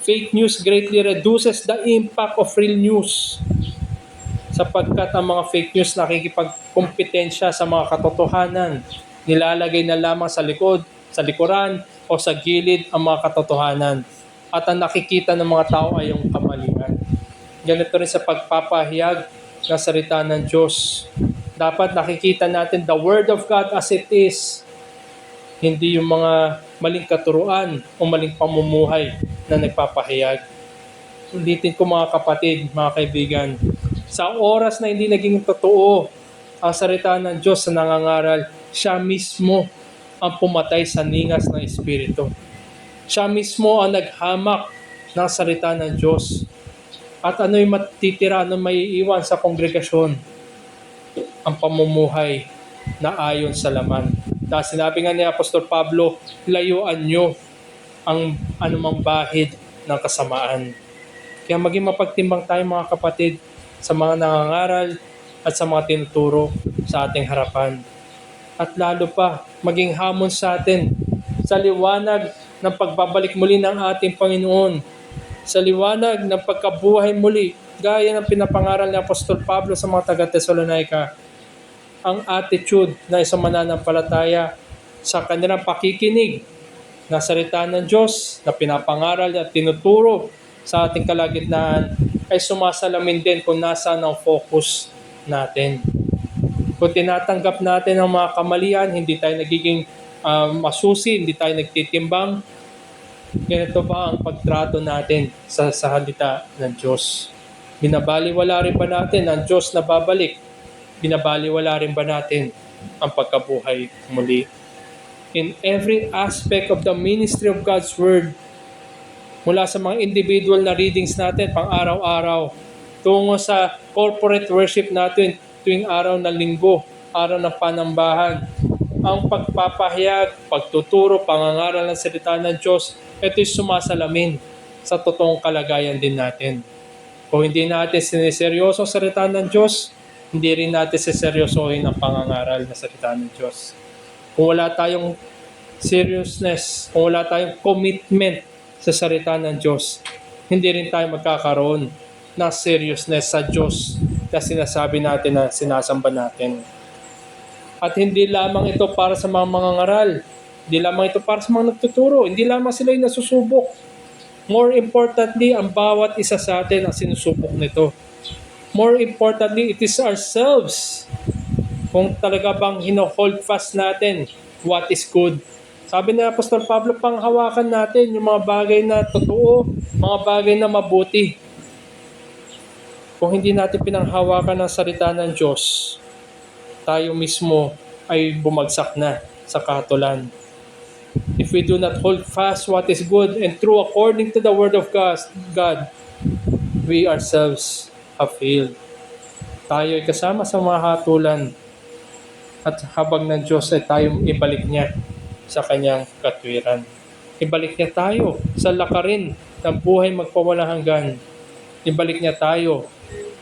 Fake news greatly reduces the impact of real news. Sapagkat ang mga fake news nakikipagkompetensya sa mga katotohanan. Nilalagay na lamang sa likod, sa likuran, o sa gilid ang mga katotohanan. At ang nakikita ng mga tao ay yung kamalian. Ganito rin sa pagpapahayag ng salita ng Diyos. Dapat nakikita natin the Word of God as it is. Hindi yung mga maling katuruan o maling pamumuhay na nagpapahayag. Ulitin ko mga kapatid, mga kaibigan, sa oras na hindi naging totoo ang salita ng Diyos sa nangangaral, siya mismo ang pumatay sa ningas ng Espiritu. Siya mismo ang naghamak ng salita ng Diyos. At ano'y matitira, ano'y maiiwan sa kongregasyon? Ang pamumuhay na ayon sa laman. Dahil sinabi nga ni Apostol Pablo, layuan nyo ang anumang bahid ng kasamaan. Kaya maging mapagtimbang tayo mga kapatid sa mga nangangaral at sa mga tinuturo sa ating harapan. At lalo pa, maging hamon sa atin sa liwanag ng pagbabalik muli ng ating Panginoon. Sa liwanag ng pagkabuhay muli, gaya ng pinapangaral ni Apostol Pablo sa mga taga-Thessalonica, ang attitude na isang mananampalataya sa kanilang pakikinig na salita ng Diyos na pinapangaral at tinuturo sa ating kalagitnaan ay sumasalamin din kung nasaan ang focus natin. Kung tinatanggap natin ang mga kamalian, hindi tayo nagiging masusi, hindi tayo nagtitimbang, ganito ba ang pagtrato natin sa salita ng Diyos? Binabaliwala rin ba natin ang Diyos na babalik? Binabaliwala rin ba natin ang pagkabuhay muli? In every aspect of the ministry of God's Word, mula sa mga individual na readings natin pang araw-araw, tungo sa corporate worship natin tuwing araw ng linggo, araw ng panambahan, ang pagpapahayag, pagtuturo, pangangaral ng salita ng Diyos, ito'y sumasalamin sa totoong kalagayan din natin. Kung hindi natin siniseryoso ang salita ng Diyos, hindi rin natin siseryosohin ang pangangaral ng salita ng Diyos. Kung wala tayong seriousness, kung wala tayong commitment sa salita ng Diyos, hindi rin tayo magkakaroon ng seriousness sa Diyos na sinasabi natin na sinasamba natin. At hindi lamang ito para sa mga mangangaral, hindi lamang ito para sa mga nagtuturo, hindi lamang sila yung nasusubok. More importantly, ang bawat isa sa atin ang sinusubok nito. More importantly, it is ourselves. Kung talaga bang hino-hold fast natin what is good. Sabi ni Apostol Pablo, panghawakan natin yung mga bagay na totoo, mga bagay na mabuti. Kung hindi natin pinanghawakan ang salita ng Diyos, tayo mismo ay bumagsak na sa kahatulan. If we do not hold fast what is good and true according to the Word of God, we ourselves have failed. Tayo ay kasama sa mga hatulan at habang ng Diyos ay tayong ibalik niya sa kanyang katwiran. Ibalik niya tayo sa lakarin ng buhay magpawalang hanggan. Ibalik niya tayo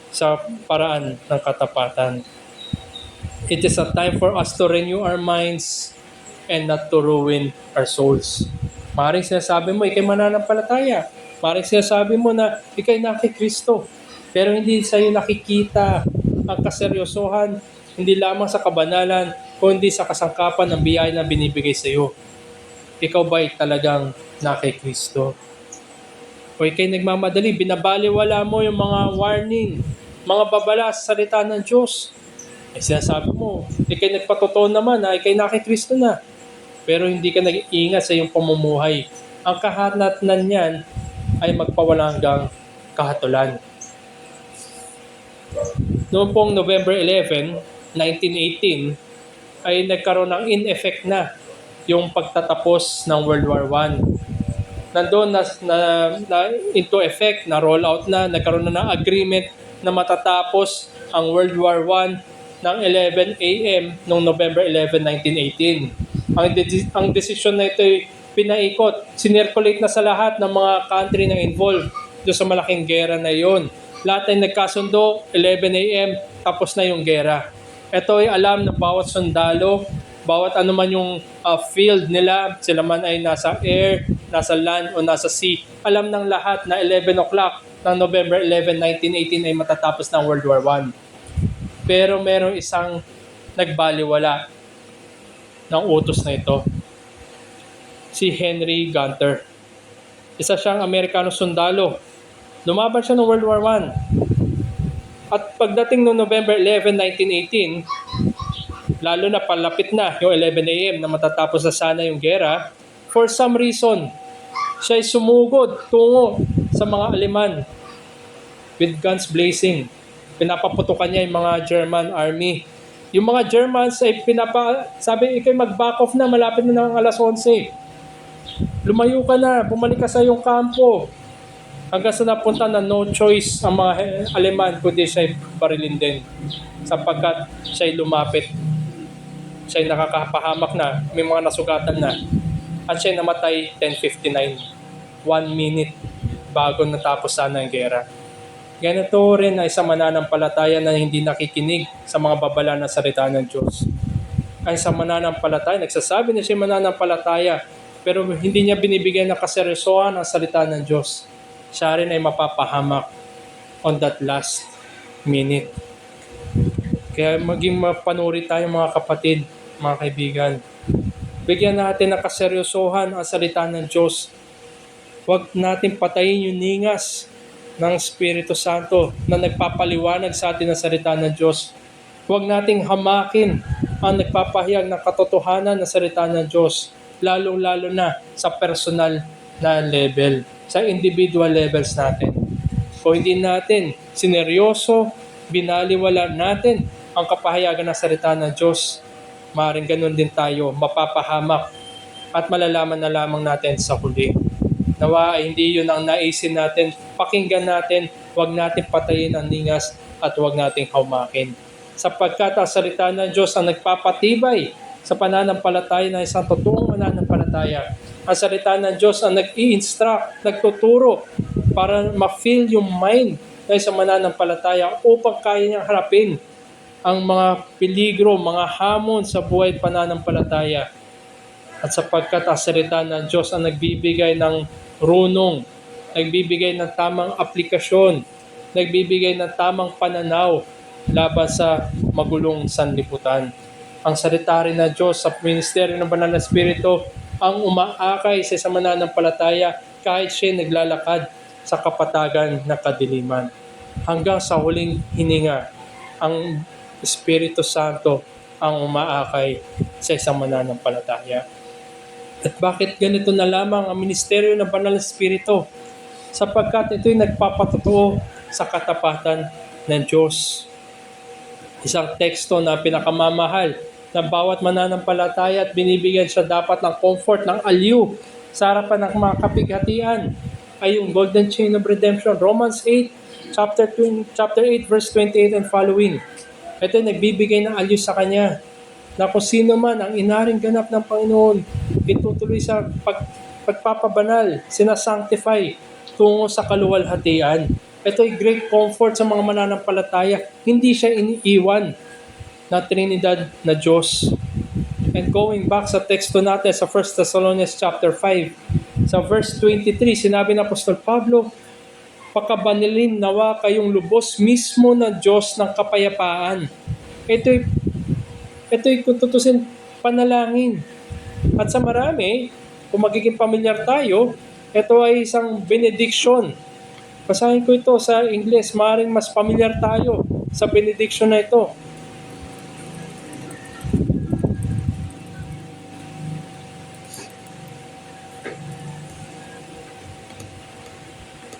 sa paraan ng katapatan. It is a time for us to renew our minds and not to ruin our souls. Maaaring sinasabi mo, ikay mananampalataya. Maring sinasabi mo na ikay na kay Kristo, pero hindi sa iyo nakikita ang kaseryosohan, hindi lamang sa kabanalan, kundi sa kasangkapan ng biyaya na binibigay sa iyo. Ikaw ba'y talagang na kay Kristo? O ikay nagmamadali, binabaliwala mo yung mga warning, mga babala sa salita ng Diyos. Eh sinasabi mo, ikay nagpatotoo naman na ikay na kay Kristo na. Pero hindi ka nag-iingat sa iyong pamumuhay. Ang kahanatnan niyan ay magpawalang hanggang kahatulan. Noong pong November 11, 1918, ay nagkaroon ng in-effect na yung pagtatapos ng World War I. Nandoon na into effect, na roll out na, nagkaroon na ng agreement na matatapos ang World War I ng 11 a.m. noong November 11, 1918. Ang desisyon na ito ay pinaikot, sinirculate na sa lahat ng mga country na involved doon sa malaking gera na yon. Lahat ay nagkasundo, 11 a.m., tapos na yung gera. Ito ay alam ng bawat sundalo, bawat ano man yung field nila, sila man ay nasa air, nasa land o nasa sea. Alam ng lahat na 11 o'clock ng November 11, 1918 ay matatapos ng World War I. Pero merong isang nagbaliwala ng utos na ito. Si Henry Gunter. Isa siyang Amerikano sundalo. Lumaban siya ng World War I. At pagdating noong November 11, 1918, lalo na palapit na yung 11 a.m. na matatapos na sana yung gera, for some reason, siya ay sumugod tungo sa mga Aleman with guns blazing. Pinapaputukan niya yung mga German army. Yung mga Germans ay sabi, ikay mag-back off na, malapit na ng alas 11. Lumayo ka na, bumalik ka sa iyong kampo. Hanggang sa napunta na no choice ang mga Aleman kundi siya'y barilin din. Sapagkat siya'y lumapit. Siya'y nakakapahamak na, may mga nasugatan na. At siya'y namatay 10:59. 1 minute bago natapos sana ang gera. Ganito rin ay sa mananampalataya na hindi nakikinig sa mga babala ng salita ng Diyos. Ay sa mananampalataya, nagsasabi na siya mananampalataya, pero hindi niya binibigyan ng kaseryosohan ang salita ng Diyos. Siya rin ay mapapahamak on that last minute. Kaya maging mapanuri tayo mga kapatid, mga kaibigan. Bigyan natin ng kaseryosohan ang salita ng Diyos. Huwag natin patayin yung ningas ng Espiritu Santo na nagpapaliwanag sa atin ng salita ng Diyos. Huwag nating hamakin ang nagpapahayag ng katotohanan ng salita ng Diyos, lalong-lalo na sa personal na level, sa individual levels natin. Kung hindi natin sineryoso, binaliwala natin ang kapahayagan ng salita ng Diyos, maaaring ganun din tayo, mapapahamak at malalaman na lamang natin sa huli. Nawa ay hindi yun ang naisin natin, pakinggan natin, huwag natin patayin ang ningas at huwag nating haumakin. Sapagkat ang salita ng Diyos ang nagpapatibay sa pananampalataya ng isang totoong mananampalataya. Ang salita ng Diyos ang nag-i-instruct, nagtuturo para ma-fill yung mind ng isang mananampalataya upang kaya niyang harapin ang mga peligro, mga hamon sa buhay pananampalataya. At sapagkat ang salita ng Diyos ang nagbibigay ng runong, nagbibigay ng tamang aplikasyon, nagbibigay ng tamang pananaw laban sa magulong sanlibutan. Ang salita rin ng Diyos sa ministeryo ng Banal na Espiritu ang umaakay sa isang mananampalataya kahit siya naglalakad sa kapatagan ng kadiliman. Hanggang sa huling hininga, ang Espiritu Santo ang umaakay sa isang mananampalataya. At bakit ganito na lamang ang ministeryo ng Banal na Espiritu? Sapagkat ito'y nagpapatotoo sa katapatan ng Diyos. Isang teksto na pinakamamahal na bawat mananampalataya at binibigyan siya dapat ng comfort, ng aliw sa harapan ng mga kapighatian ay yung golden chain of redemption. Romans 8, chapter 8, verse 28 and following. Ito nagbibigay ng aliw sa kanya na kung sino man ang inaring ganap ng Panginoon, itutuloy sa pagpapabanal, sinasanctify tungo sa kaluwalhatian. Ito ay great comfort sa mga mananampalataya. Hindi siya iniiwan na Trinidad na Diyos. And going back sa teksto natin sa 1 Thessalonians chapter 5, Sa verse 23, sinabi ng Apostol Pablo, pakabanilin nawa kayong lubos mismo ng Diyos ng kapayapaan. Ito'y kung tutusin, panalangin. At sa marami, kung magiging pamilyar tayo, ito ay isang benediction. Basahin ko ito sa English, maaaring mas pamilyar tayo sa benediction na ito.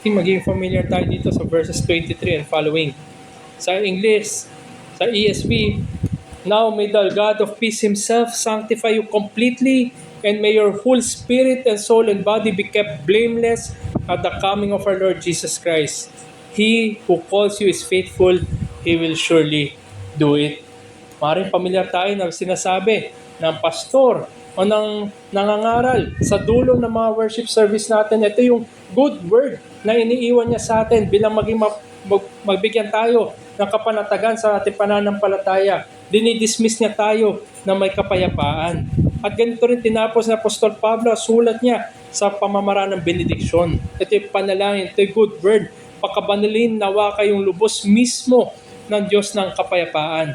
Maging familiar tayo dito sa verses 23 and following. Sa English, sa ESV, now may the God of peace himself sanctify you completely, and may your whole spirit and soul and body be kept blameless at the coming of our Lord Jesus Christ. He who calls you is faithful, He will surely do it. Maaaring pamilyar tayo na sinasabi ng pastor o ng nangangaral sa dulo ng mga worship service natin. Ito yung good word na iniiwan niya sa atin bilang maging magbigyan tayo ng kapanatagan sa ating pananampalataya. Dinidismiss niya tayo na may kapayapaan. At ganito rin tinapos na Apostol Pablo, sulat niya sa pamamaraan ng benediksyon. Ito yung panalangin, ito yung good word. Pakabanalin nawa kayong lubos mismo ng Diyos ng kapayapaan.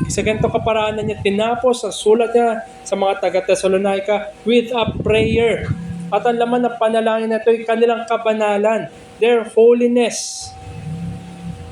Sa ganito kaparaanan niya tinapos ang sulat niya sa mga taga-Thessalonica with a prayer. At ang laman ng panalangin na ito ay kanilang kabanalan, their holiness.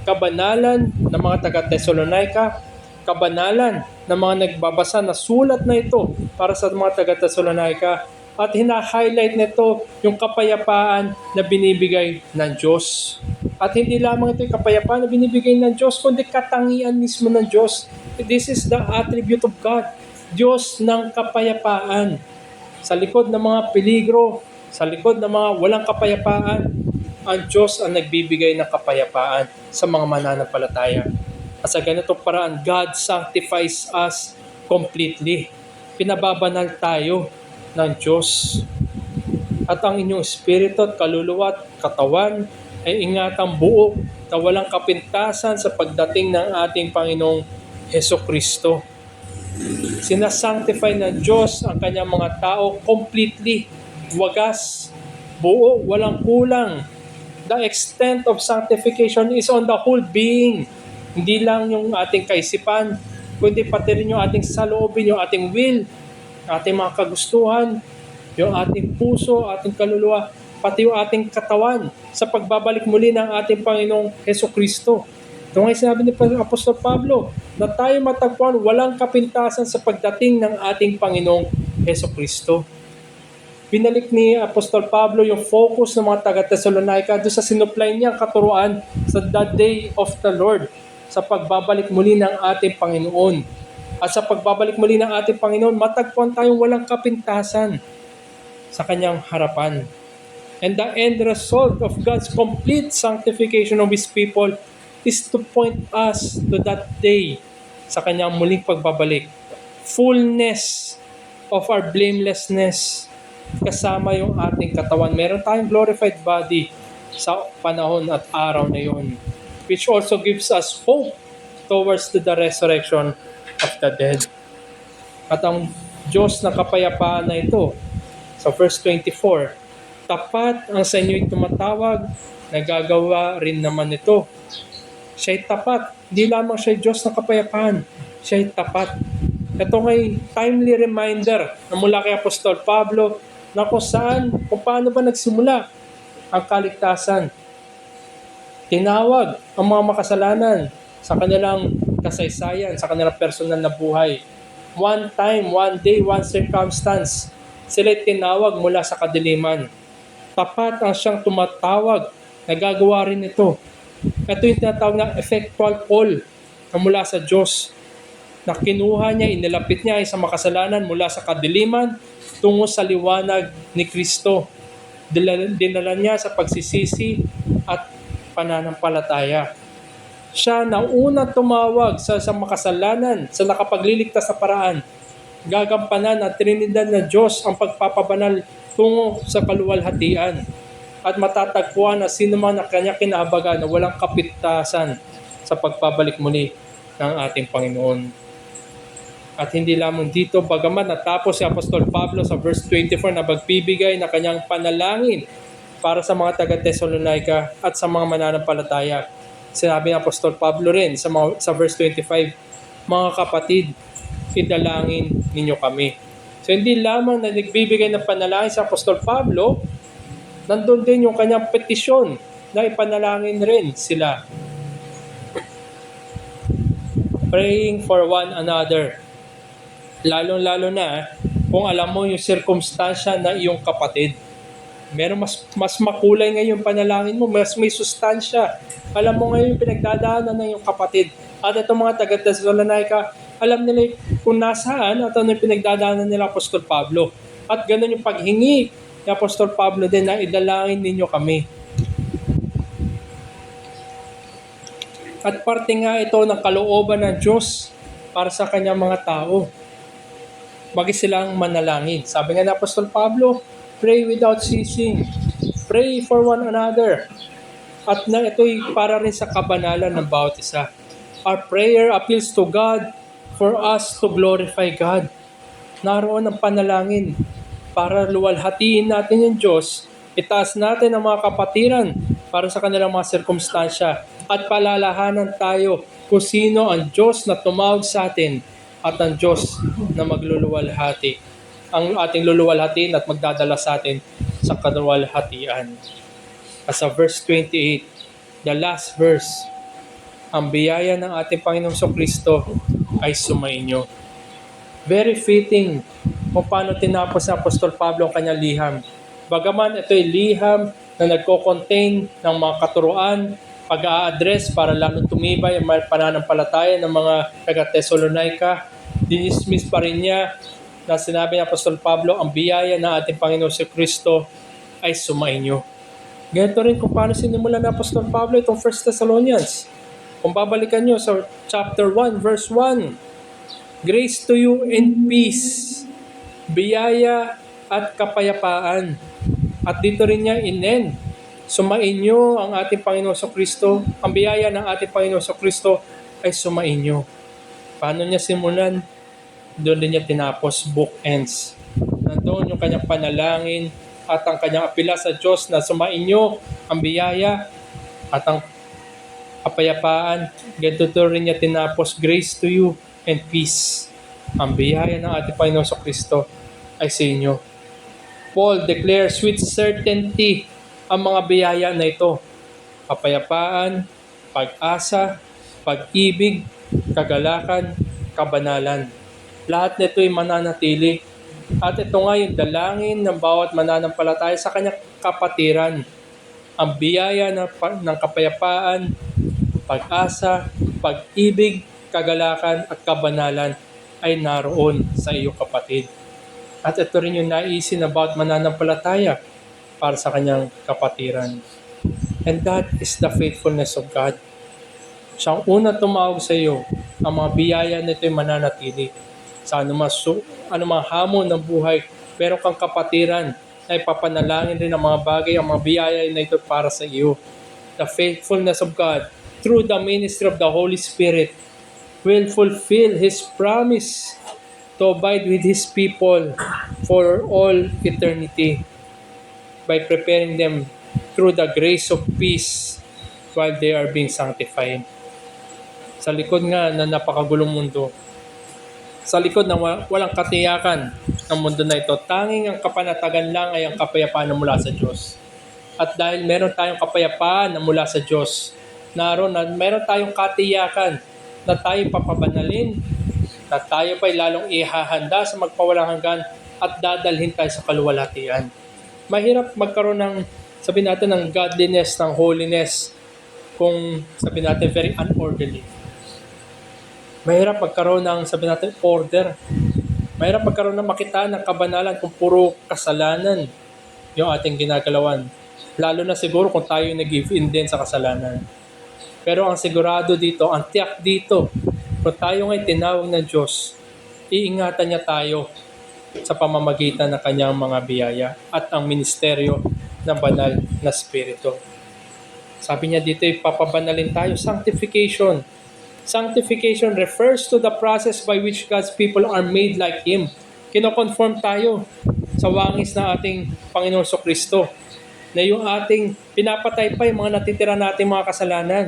Kabanalan ng mga taga-Thessalonica, kabanalan ng mga nagbabasa na sulat na ito para sa mga taga-Thessalonica. At hina-highlight nito yung kapayapaan na binibigay ng Diyos. At hindi lamang ito yung kapayapaan na binibigay ng Diyos, kundi katangian mismo ng Diyos. This is the attribute of God, Diyos ng kapayapaan. Sa likod ng mga peligro, sa likod ng mga walang kapayapaan, ang Diyos ang nagbibigay ng kapayapaan sa mga mananampalataya. At sa ganitong paraan, God sanctifies us completely. Pinababanal tayo ng Diyos. At ang inyong espiritu at kaluluwa at katawan ay ingatang buo na walang kapintasan sa pagdating ng ating Panginoong Hesukristo. Sinasanctify ng Diyos ang kanyang mga tao completely, wagas, buo, walang kulang. The extent of sanctification is on the whole being. Hindi lang yung ating kaisipan, kundi pati rin yung ating saloobin, yung ating will, ating mga kagustuhan, yung ating puso, ating kaluluwa, pati yung ating katawan sa pagbabalik muli ng ating Panginoong Hesukristo. Ito nga sinabi ni Apostol Pablo na tayo matagpuan walang kapintasan sa pagdating ng ating Panginoong Hesukristo. Binalik ni Apostol Pablo yung focus ng mga taga-Thessalonica doon sa sinupply niyang katuruan sa the day of the Lord, sa pagbabalik muli ng ating Panginoon. At sa pagbabalik muli ng ating Panginoon, matagpuan tayong walang kapintasan sa kanyang harapan. And the end result of God's complete sanctification of His people is to point us to that day sa kanyang muling pagbabalik. Fullness of our blamelessness kasama yung ating katawan. Meron tayong glorified body sa panahon at araw na yun, which also gives us hope towards the resurrection of the dead. At ang Diyos na kapayapaan na ito, sa verse 24, tapat ang sa inyo'y tumatawag, nagagawa rin naman ito. Siya'y tapat. Hindi lamang siya'y Diyos ng kapayapaan. Siya'y tapat. Ito ngay timely reminder na mula kay Apostol Pablo na kung paano ba nagsimula ang kaligtasan. Tinawag ang mga makasalanan sa kanilang kasaysayan, sa kanilang personal na buhay. One time, one day, one circumstance, sila'y tinawag mula sa kadiliman. Tapat ang siyang tumatawag, nagagawa rin ito. Ito yung tinatawag na effectual call na mula sa Diyos, na kinuha niya, inilapit niya ay sa makasalanan mula sa kadiliman tungo sa liwanag ni Kristo. Dinala niya sa pagsisisi at pananampalataya. Siya na unang tumawag sa makasalanan, sa nakapagliligtas na paraan. Gagampanan ng Trinidad na Diyos ang pagpapabanal tungo sa kaluwalhatian. At matatagpuan na sino man ang kanya kinahabagan na walang kapintasan sa pagbabalik muli ng ating Panginoon. At hindi lamang dito, bagaman natapos si Apostol Pablo sa verse 24 na magbibigay na kanyang panalangin para sa mga taga-Thessalonica at sa mga mananampalataya. Sinabi ng Apostol Pablo rin sa verse 25, mga kapatid, idalangin ninyo kami. So hindi lamang na nagbibigay ng panalangin sa Apostol Pablo, nandun din yung kanyang petisyon na ipanalangin rin sila. Praying for one another. Lalong-lalo na kung alam mo yung sirkumstansya na iyong kapatid. Meron mas makulay ngayon yung panalangin mo, mas may sustansya. Alam mo ngayon yung pinagdadaanan ng iyong kapatid. At itong mga taga-Thessalonica, alam nila kung nasaan at ano yung pinagdadaanan nila Apostol Pablo. At ganun yung paghingi ni Apostol Pablo din na idalangin ninyo kami. At parte nga ito ng kalooban ng Diyos para sa kanyang mga tao. Bagi silang manalangin. Sabi nga ng Apostol Pablo, pray without ceasing. Pray for one another. At na ito'y para rin sa kabanalan ng bawat isa. Our prayer appeals to God for us to glorify God. Naroon ang panalangin para luwalhatiin natin yung Diyos, itaas natin ang mga kapatiran para sa kanilang mga sirkumstansya at palalahanan tayo kung sino ang Diyos na tumawag sa atin at ang Diyos na magluluwalhati. Ang ating luluwalhatiin at magdadala sa atin sa kaluwalhatian. As sa verse 28, the last verse, ang biyaya ng ating Panginoong Kristo ay sumainyo. Very fitting kung paano tinapos ng Apostol Pablo ang kanyang liham. Bagaman ito ay liham na nagko-contain ng mga katuruan, pag-a-address para lalong tumibay ang pananampalataya ng mga taga-Thessalonica, dinismiss pa rin niya na sinabi ng Apostol Pablo, ang biyaya ng ating Panginoon si Kristo ay sumainyo. Ganito rin kung paano sinimulan ng Apostol Pablo itong 1 Thessalonians. Kung babalikan nyo sa chapter 1, verse 1, grace to you and peace, biyaya at kapayapaan. At dito rin niya in-end, sumainyo ang ating Panginoon sa Kristo, ang biyaya ng ating Panginoon sa Kristo ay sumainyo. Paano niya simulan? Doon din niya tinapos, bookends. Nandoon yung kanyang panalangin at ang kanyang apela sa Diyos na sumainyo ang biyaya at ang kapayapaan. Ganito rin niya tinapos, grace to you and peace. Ang biyaya ng ating Panginoon sa Kristo ay sa inyo. Paul declares with certainty ang mga biyaya na ito. Kapayapaan, pag-asa, pag-ibig, kagalakan, kabanalan. Lahat nito ay mananatili. At ito nga yung dalangin ng bawat mananampalataya sa kanyang kapatiran. Ang biyaya ng kapayapaan, pag-asa, pag-ibig, kagalakan at kabanalan ay naroon sa iyong kapatid. At ito rin yung naisin about mananampalataya para sa kanyang kapatiran. And that is the faithfulness of God. Siyang una tumawag sa iyo, ang mga biyaya nito ay mananatili. Sa anumang hamon ng buhay, meron kang kapatiran na ipapanalangin rin ang mga bagay, ang mga biyaya na ito para sa iyo. The faithfulness of God through the ministry of the Holy Spirit will fulfill His promise to abide with His people for all eternity by preparing them through the grace of peace while they are being sanctified. Sa likod nga na napakagulong mundo, sa likod ng walang katiyakan ng mundo na ito, tanging ang kapanatagan lang ay ang kapayapaan na mula sa Diyos. At dahil meron tayong kapayapaan na mula sa Diyos, meron tayong katiyakan na tayo papabanalin, na tayo pa'y lalong ihahanda sa magpawalang hanggan at dadalhin tayo sa kaluwalhatian. Mahirap magkaroon ng, sabihin natin, ng godliness, ng holiness, kung sabihin natin very unorderly. Mahirap magkaroon ng, sabihin natin, order. Mahirap magkaroon ng makitaan ng kabanalan kung puro kasalanan yung ating ginagalawan. Lalo na siguro kung tayo nag-give in din sa kasalanan. Pero ang sigurado dito, ang tiyak dito, kung tayo nga'y tinawag ng Diyos, iingatan niya tayo sa pamamagitan ng kanyang mga biyaya at ang ministeryo ng banal na Espiritu. Sabi niya dito, ipapabanalin tayo, sanctification. Sanctification refers to the process by which God's people are made like Him. Kinoconform tayo sa wangis ng ating Panginoon Kristo na yung ating pinapatay pa yung mga natitira nating mga kasalanan.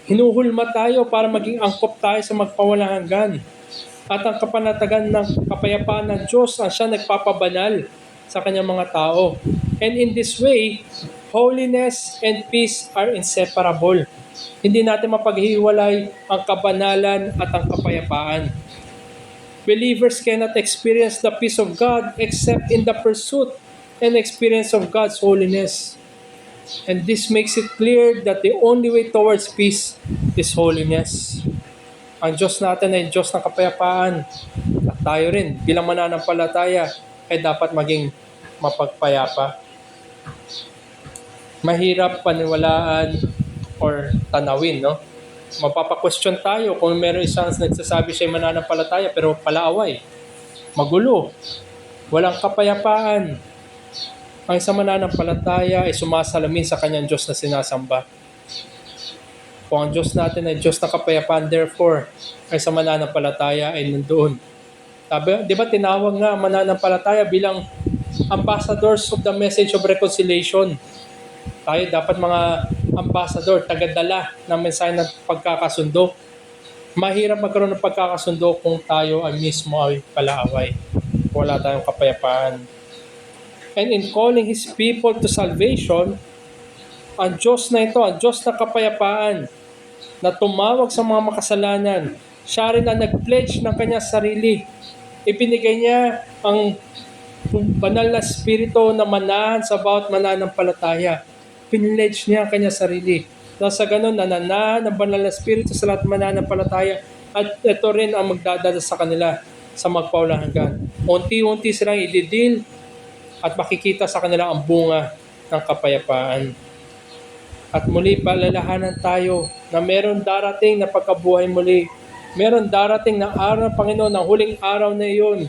Hinuhulma tayo para maging angkop tayo sa magpawalang hanggan. At ang kapanatagan ng kapayapaan ng Diyos ang siya nagpapabanal sa kanyang mga tao. And in this way, holiness and peace are inseparable. Hindi natin mapaghiwalay ang kabanalan at ang kapayapaan. Believers cannot experience the peace of God except in the pursuit and experience of God's holiness. And this makes it clear that the only way towards peace is holiness. Ang Diyos natin ay Diyos ng kapayapaan. At tayo rin, bilang mananampalataya, ay dapat maging mapagpayapa. Mahirap paniwalaan or tanawin, no? Mapapa-question tayo kung meron isang nagsasabi siya mananampalataya pero palaaway, magulo, walang kapayapaan. Ang isang mananampalataya ay sumasalamin sa kanyang Diyos na sinasamba. Kung ang Diyos natin ay Diyos na kapayapaan, therefore, ang isang mananampalataya ay nandoon. Di ba tinawag nga ang mananampalataya bilang ambassadors of the message of reconciliation? Tayo dapat mga ambassador, tagadala ng mensahe ng pagkakasundo. Mahirap magkaroon ng pagkakasundo kung tayo ay mismo ay palaaway. Wala tayong kapayapaan. And in calling His people to salvation, ang Diyos na ito, ang Diyos na kapayapaan, na tumawag sa mga makasalanan, siya rin ang nag-pledge ng kanyang sarili. Ibinigay niya ang banal na spirito na manahan sa bawat mananampalataya. Pinledge niya ang kanyang sarili. Sa ganun, nananahan ang banal na spirito sa lahat ng mananampalataya at ito rin ang magdadala sa kanila sa magpaulang hanggan. Unti-unti silang ididil at makikita sa kanila ang bunga ng kapayapaan. At muli palalahanan tayo na meron darating na pagkabuhay muli. Meron darating na araw ng Panginoon, ang huling araw na iyon.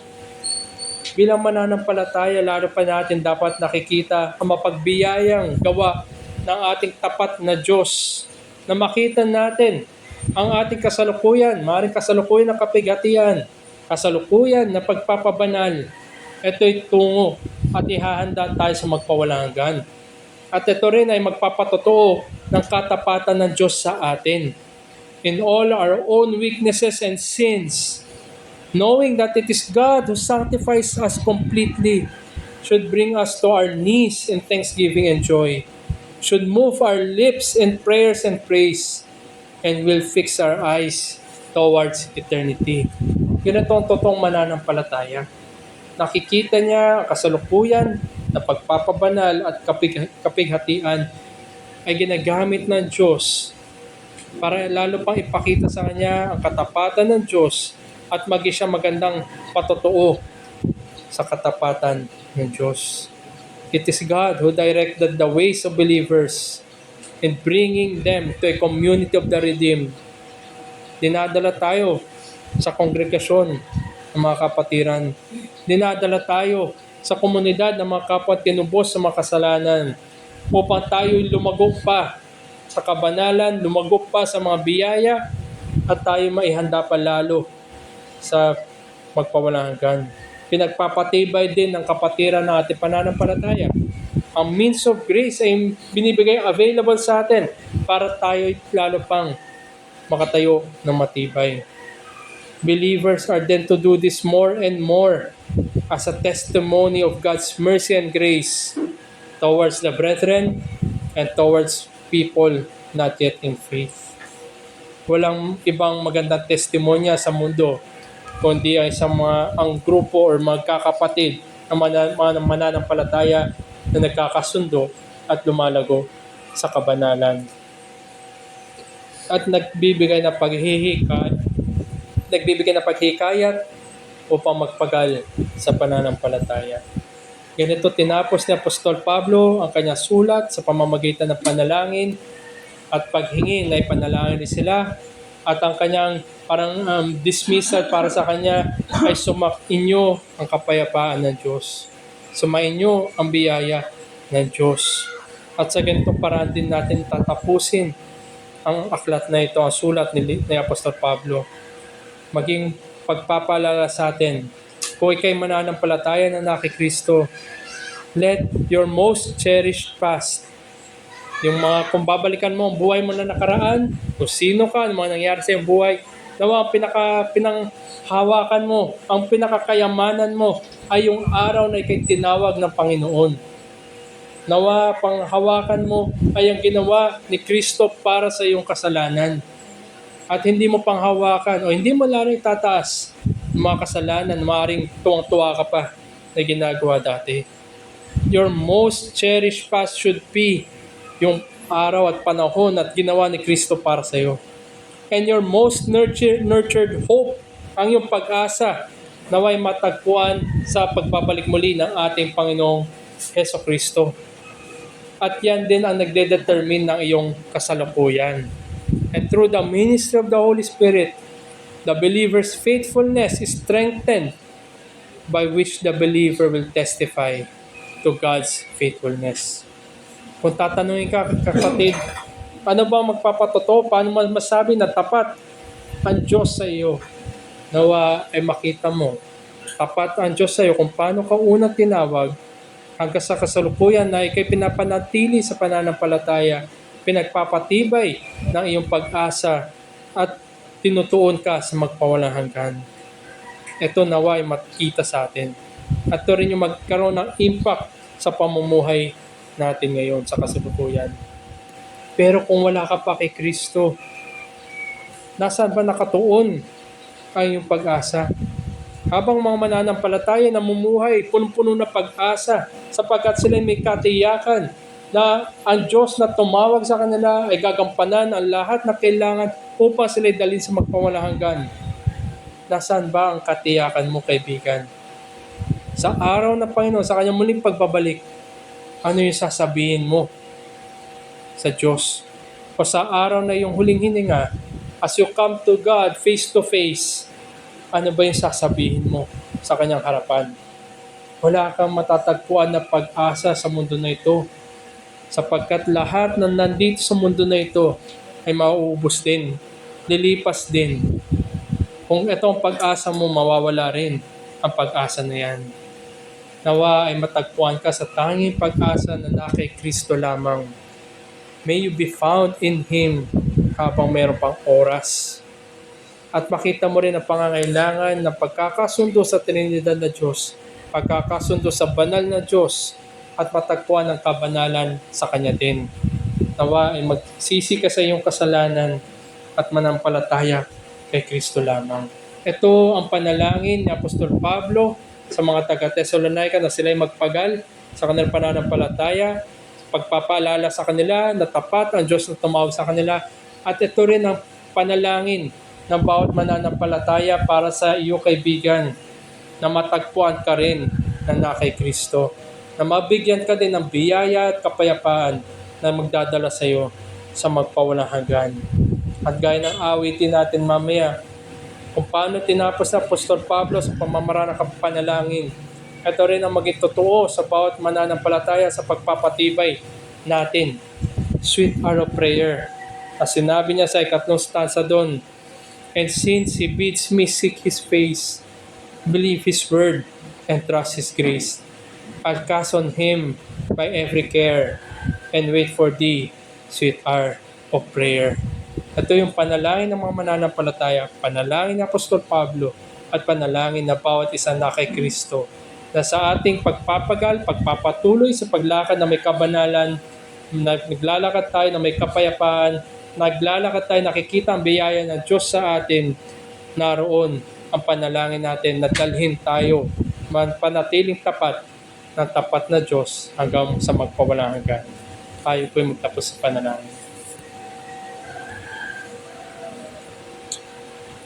Bilang mananampalataya, lalo pa natin dapat nakikita ang mapagbiyayang gawa ng ating tapat na Diyos. Na makita natin ang ating kasalukuyan, maaaring kasalukuyan ng kapighatian, kasalukuyan na pagpapabanal. Ito'y tungo at ihahanda tayo sa magpawalang hanggan. At ito rin ay magpapatotoo ng katapatan ng Diyos sa atin. In all our own weaknesses and sins, knowing that it is God who sanctifies us completely, should bring us to our knees in thanksgiving and joy, should move our lips in prayers and praise, and will fix our eyes towards eternity. Ganito ang totoong mananampalataya. Nakikita niya ang kasalukuyan na pagpapabanal at kapighatian ay ginagamit ng Diyos para lalo pang ipakita sa kanya ang katapatan ng Diyos at maging siya magandang patotoo sa katapatan ng Diyos. It is God who directed the ways of believers in bringing them to a community of the redeemed. Dinadala tayo sa kongregasyon ng mga kapatiran. Dinadala tayo sa komunidad ng mga kapwa at tinubos sa mga kasalanan upang tayo lumagok pa sa kabanalan, lumagok pa sa mga biyaya at tayo maihanda pa lalo sa magpawalang hanggan. Pinagpapatibay din ng kapatiran ng ating pananampalataya. Ang means of grace ay binibigay available sa atin para tayo lalo pang makatayo ng matibay. Believers are then to do this more and more as a testimony of God's mercy and grace towards the brethren and towards people not yet in faith. Walang ibang magandang testimonya sa mundo kundi ay sa ang grupo or magkakapatid na mananampalataya na nagkakasundo at lumalago sa kabanalan. At nagbibigay ng paghihikayat upang magpagal sa pananampalataya. Ganito tinapos ni Apostol Pablo ang kanyang sulat sa pamamagitan ng panalangin at paghingi na ipanalangin din sila at ang kanyang dismissal para sa kanya ay sumainyo ang kapayapaan ng Diyos. Sumainyo ang biyaya ng Diyos. At sa ganitong paraan din natin tatapusin ang aklat na ito, ang sulat ni Apostol Pablo, maging pagpapaalala sa atin. Kung ikay mananampalataya na kay Kristo, let your most cherished past, yung mga kung babalikan mo ang buhay mo na nakaraan, kung sino ka, ano mga nangyari sa iyong buhay, nawa ang pinanghawakan mo, ang pinakakayamanan mo ay yung araw na ikay tinawag ng Panginoon. Nawa panghawakan mo ay ang ginawa ni Kristo para sa iyong kasalanan. At hindi mo panghawakan o hindi mo lalo itataas ng mga kasalanan, maaaring tuwang-tuwa ka pa na ginagawa dati. Your most cherished past should be yung araw at panahon at ginawa ni Kristo para sa iyo. And your most nurtured hope, ang iyong pag-asa, naway matagpuan sa pagbabalik muli ng ating Panginoong Heso Kristo. At yan din ang nagde-determine ng iyong kasalukuyan. And through the ministry of the Holy Spirit, the believer's faithfulness is strengthened, by which the believer will testify to God's faithfulness. Kung tatanungin ka, kapatid, ano ba magpapatotoo? Paano masabi na tapat ang Diyos sa iyo? Nawa ay makita mo, tapat ang Diyos sa iyo kung paano ka unang tinawag hanggang sa kasalukuyan na ikay pinapanatili sa pananampalataya, pinagpapatibay ng iyong pag-asa at tinutuon ka sa magpawalang hanggan. Ito nawa ay makita sa atin. At ito rin yung magkaroon ng impact sa pamumuhay natin ngayon sa kasalukuyan. Pero kung wala ka pa kay Kristo, nasaan ba nakatuon ang iyong pag-asa? Habang mga mananampalataya namumuhay, punong-puno na pag-asa sapagkat sila may katiyakan na ang Diyos na tumawag sa kanila ay gagampanan ang lahat na kailangan upang sila dalhin sa magpawalang hanggan. Nasaan ba ang katiyakan mo, kaibigan? Sa araw ng Panginoon, sa kanyang muling pagbabalik, ano yung sasabihin mo sa Diyos? O sa araw na yung huling hininga, as you come to God face to face, ano ba yung sasabihin mo sa kanyang harapan? Wala kang matatagpuan na pag-asa sa mundo na ito, sapagkat lahat na nandito sa mundo na ito ay mauubos din, lilipas din. Kung itong pag-asa mo, mawawala rin ang pag-asa na yan. Nawa ay matagpuan ka sa tanging pag-asa na kay Kristo lamang. May you be found in Him habang mayroon pang oras. At makita mo rin ang pangangailangan ng pagkakasundo sa Trinidad na Diyos, pagkakasundo sa banal na Diyos, at matagpuan ang kabanalan sa Kanya din. Nawa ay magsisi ka sa iyong kasalanan at manampalataya kay Kristo lamang. Ito ang panalangin ni Apostol Pablo sa mga taga-Thessalonica na sila'y magpagal sa kanilang pananampalataya, pagpapaalala sa kanila na tapat ang Diyos na tumawag sa kanila. At ito rin ang panalangin ng bawat mananampalataya para sa iyo, kaibigan, na matagpuan ka rin na kay Kristo, na mabigyan ka din ng biyaya at kapayapaan na magdadala sa iyo sa magpawalang hanggan. At gaya ng awitin natin mamaya, kung paano tinapos na Apostol Pablo sa pamamaraan ng panalangin, ito rin ang maging totoo sa bawat mananampalataya sa pagpapatibay natin. Sweet hour of prayer. As sinabi niya sa ikatlong stanza doon, and since He bids me seek His face, believe His word, and trust His grace, I'll cast on Him by every care, and wait for thee, sweet hour of prayer. Ito yung panalangin ng mga mananampalataya, panalangin ng Apostol Pablo, at panalangin na bawat isa na kay Kristo, na sa ating pagpapagal, pagpapatuloy sa paglakad na may kabanalan, naglalakad tayo na may kapayapaan, naglalakad tayo, nakikita ang biyaya ng Diyos sa atin, naroon ang panalangin natin na dalhin tayo, panatiling tapat ng tapat na Diyos hanggang sa magpawalang hanggan. Tayo po'y magtapos sa panalangin.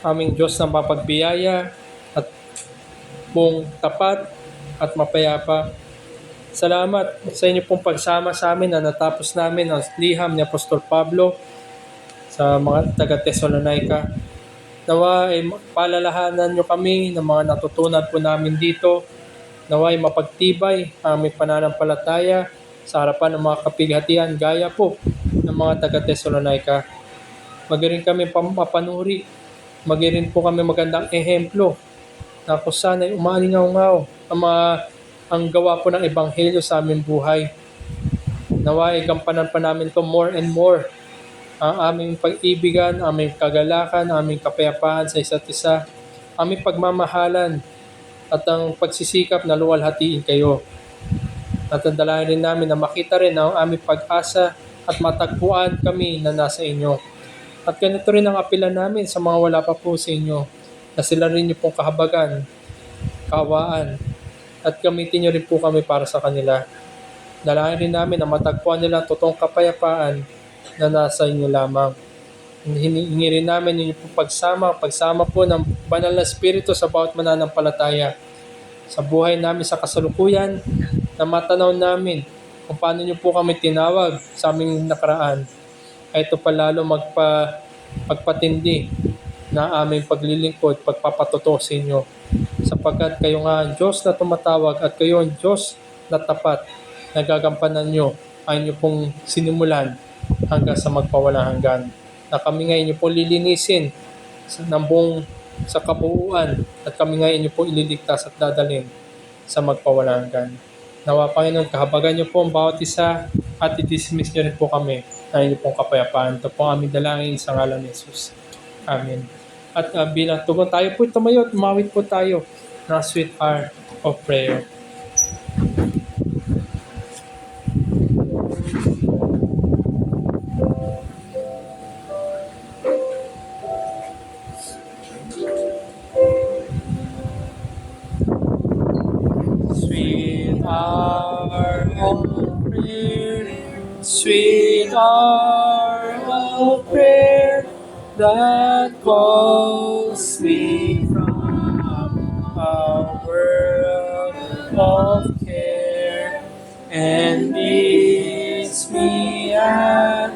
Aming Diyos na mapagbiyaya at buong tapat at mapayapa, salamat sa inyo pong pagsama sa amin na natapos namin ang liham ni Apostol Pablo sa mga taga-Thessalonica. Nawa ay palalahanan nyo kami ng mga natutunan po namin dito. Nawa ay mapagtibay ang aming pananampalataya sa harapan ng mga kapighatian gaya po ng mga taga-Thessalonica. Magaling kami mapanuri. Magaling po kami magandang ehemplo na kung sana'y umaalingaw-ngaw ang gawa po ng Ebanghelyo sa aming buhay. Naway gampanan pa namin to more and more. Ang aming pag-ibigan, aming kagalakan, aming kapayapaan sa isa't isa, aming pagmamahalan, at ang pagsisikap na luwalhatiin kayo. At ang dalangin rin namin na makita rin ang aming pag-asa at matagpuan kami na nasa inyo. At ganito rin ang apilan namin sa mga wala pa po sa inyo, na sila rin yung pong kahabagan, kawaan, at gamitin nyo rin po kami para sa kanila. Dalangin rin namin na matagpuan nila ang totoong kapayapaan na nasa inyo lamang. Hiningi rin namin yung pagsama po ng Banal na Espiritu sa bawat mananampalataya sa buhay namin sa kasalukuyan, na matanaw namin kung paano nyo po kami tinawag sa aming nakaraan, ay ito pa lalo magpatindi na aming paglilingkod, pagpapatotoo sa inyo, sapagkat kayo nga ang Diyos na tumatawag at kayo ang Diyos na tapat, na gagampanan nyo ang inyo pong sinimulan hanggang sa magpawalang hanggan, na kami ngayon nyo po lilinisin sa kabuuan, at kami ngayon nyo po ililigtas at dadalhin sa magpawalang hanggan. Nawa Panginoon, kahabagan niyo po ang bawat isa at i-dismiss niyo rin po kami na inyo pong kapayapaan. Ito po ang aming dalangin sa ngalan ni Jesus. Amen. At bilang tugon tayo po tumayo, tumawid po tayo ng Sweet Hour of Prayer. Sweet hour of prayer, sweet hour of prayer, that calls me from a world of care, and leads me at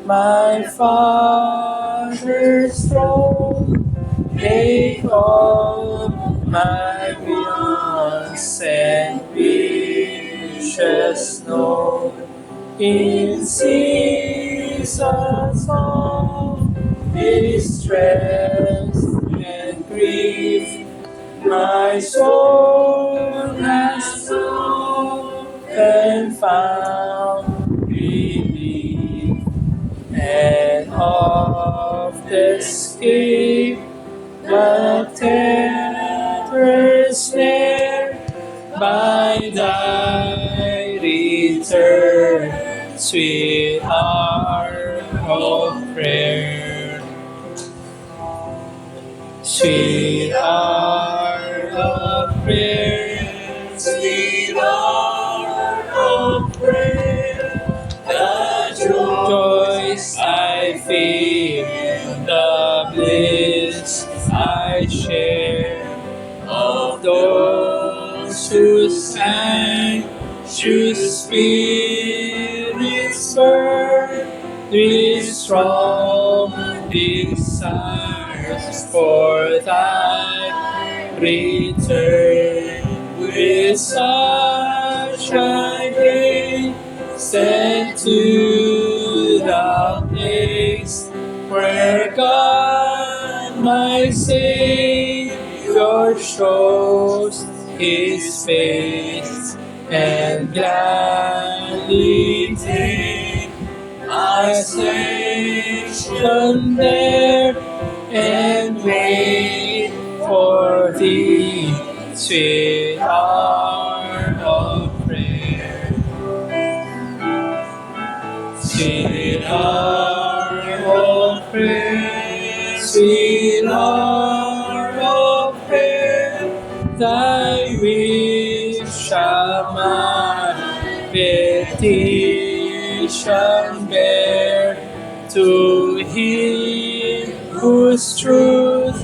my Father's throne. Take all my wants and wishes known, in seasons of distress and grief. My soul has often found relief, and oft escape the terror snare. By thy return, sweet hour of prayer, sweet hour of prayer, sweet hour of prayer, the joys I feel, the bliss I share, of those who sang, whose spirits burn with strong desires for thy return. With such I bring, sent to the place where God my Savior shows His face, and gladly take my station there, and wait for thee, sweet hour of prayer, sweet hour of prayer, sweet hour of prayer. Thy wish shall my petition bear, to Him whose truth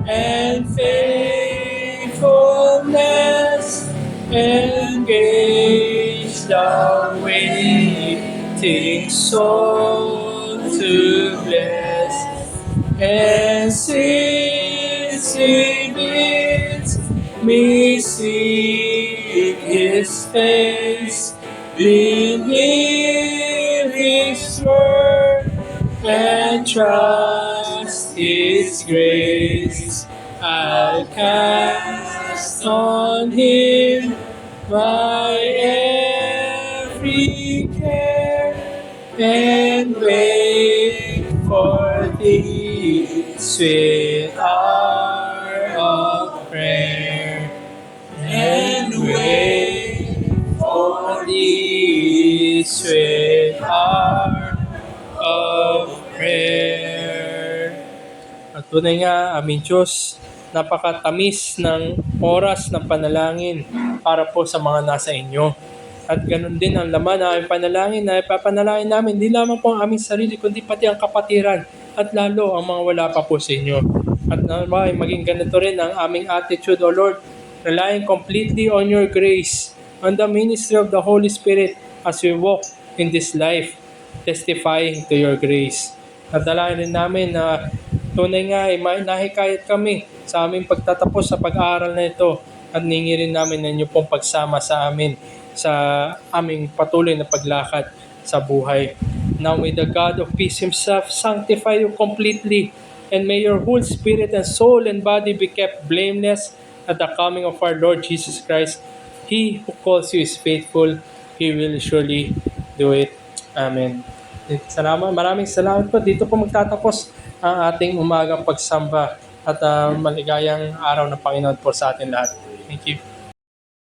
and faithfulness engage the waiting soul to bless. And since He bids me seek His face, believe His word, and trust His grace. I'll cast on Him my every care and wait for the sweet hour of prayer. And wait for the sweet hour of prayer. At tunay nga, aming Diyos, napakatamis ng oras ng panalangin para po sa mga nasa inyo. At ganun din ang laman ng aming panalangin na ipapanalangin namin, hindi lamang po ang aming sarili, kundi pati ang kapatiran at lalo ang mga wala pa po sa inyo. At naman maging ganito rin ang aming attitude, O Lord, relying completely on your grace, on the ministry of the Holy Spirit as we walk in this life, testifying to your grace. At dalangin rin namin na tunay nga ay nahikayat kami sa aming pagtatapos sa pag-aaral na ito at ningi rin namin na inyo pong pagsama sa amin sa aming patuloy na paglakad sa buhay. Now may the God of peace Himself sanctify you completely, and may your whole spirit and soul and body be kept blameless at the coming of our Lord Jesus Christ. He who calls you is faithful. He will surely do it. Amen. Maraming salamat po. Dito po magtatapos ang ating umagang pagsamba at maligayang araw ng Panginoon po sa atin lahat. Thank you.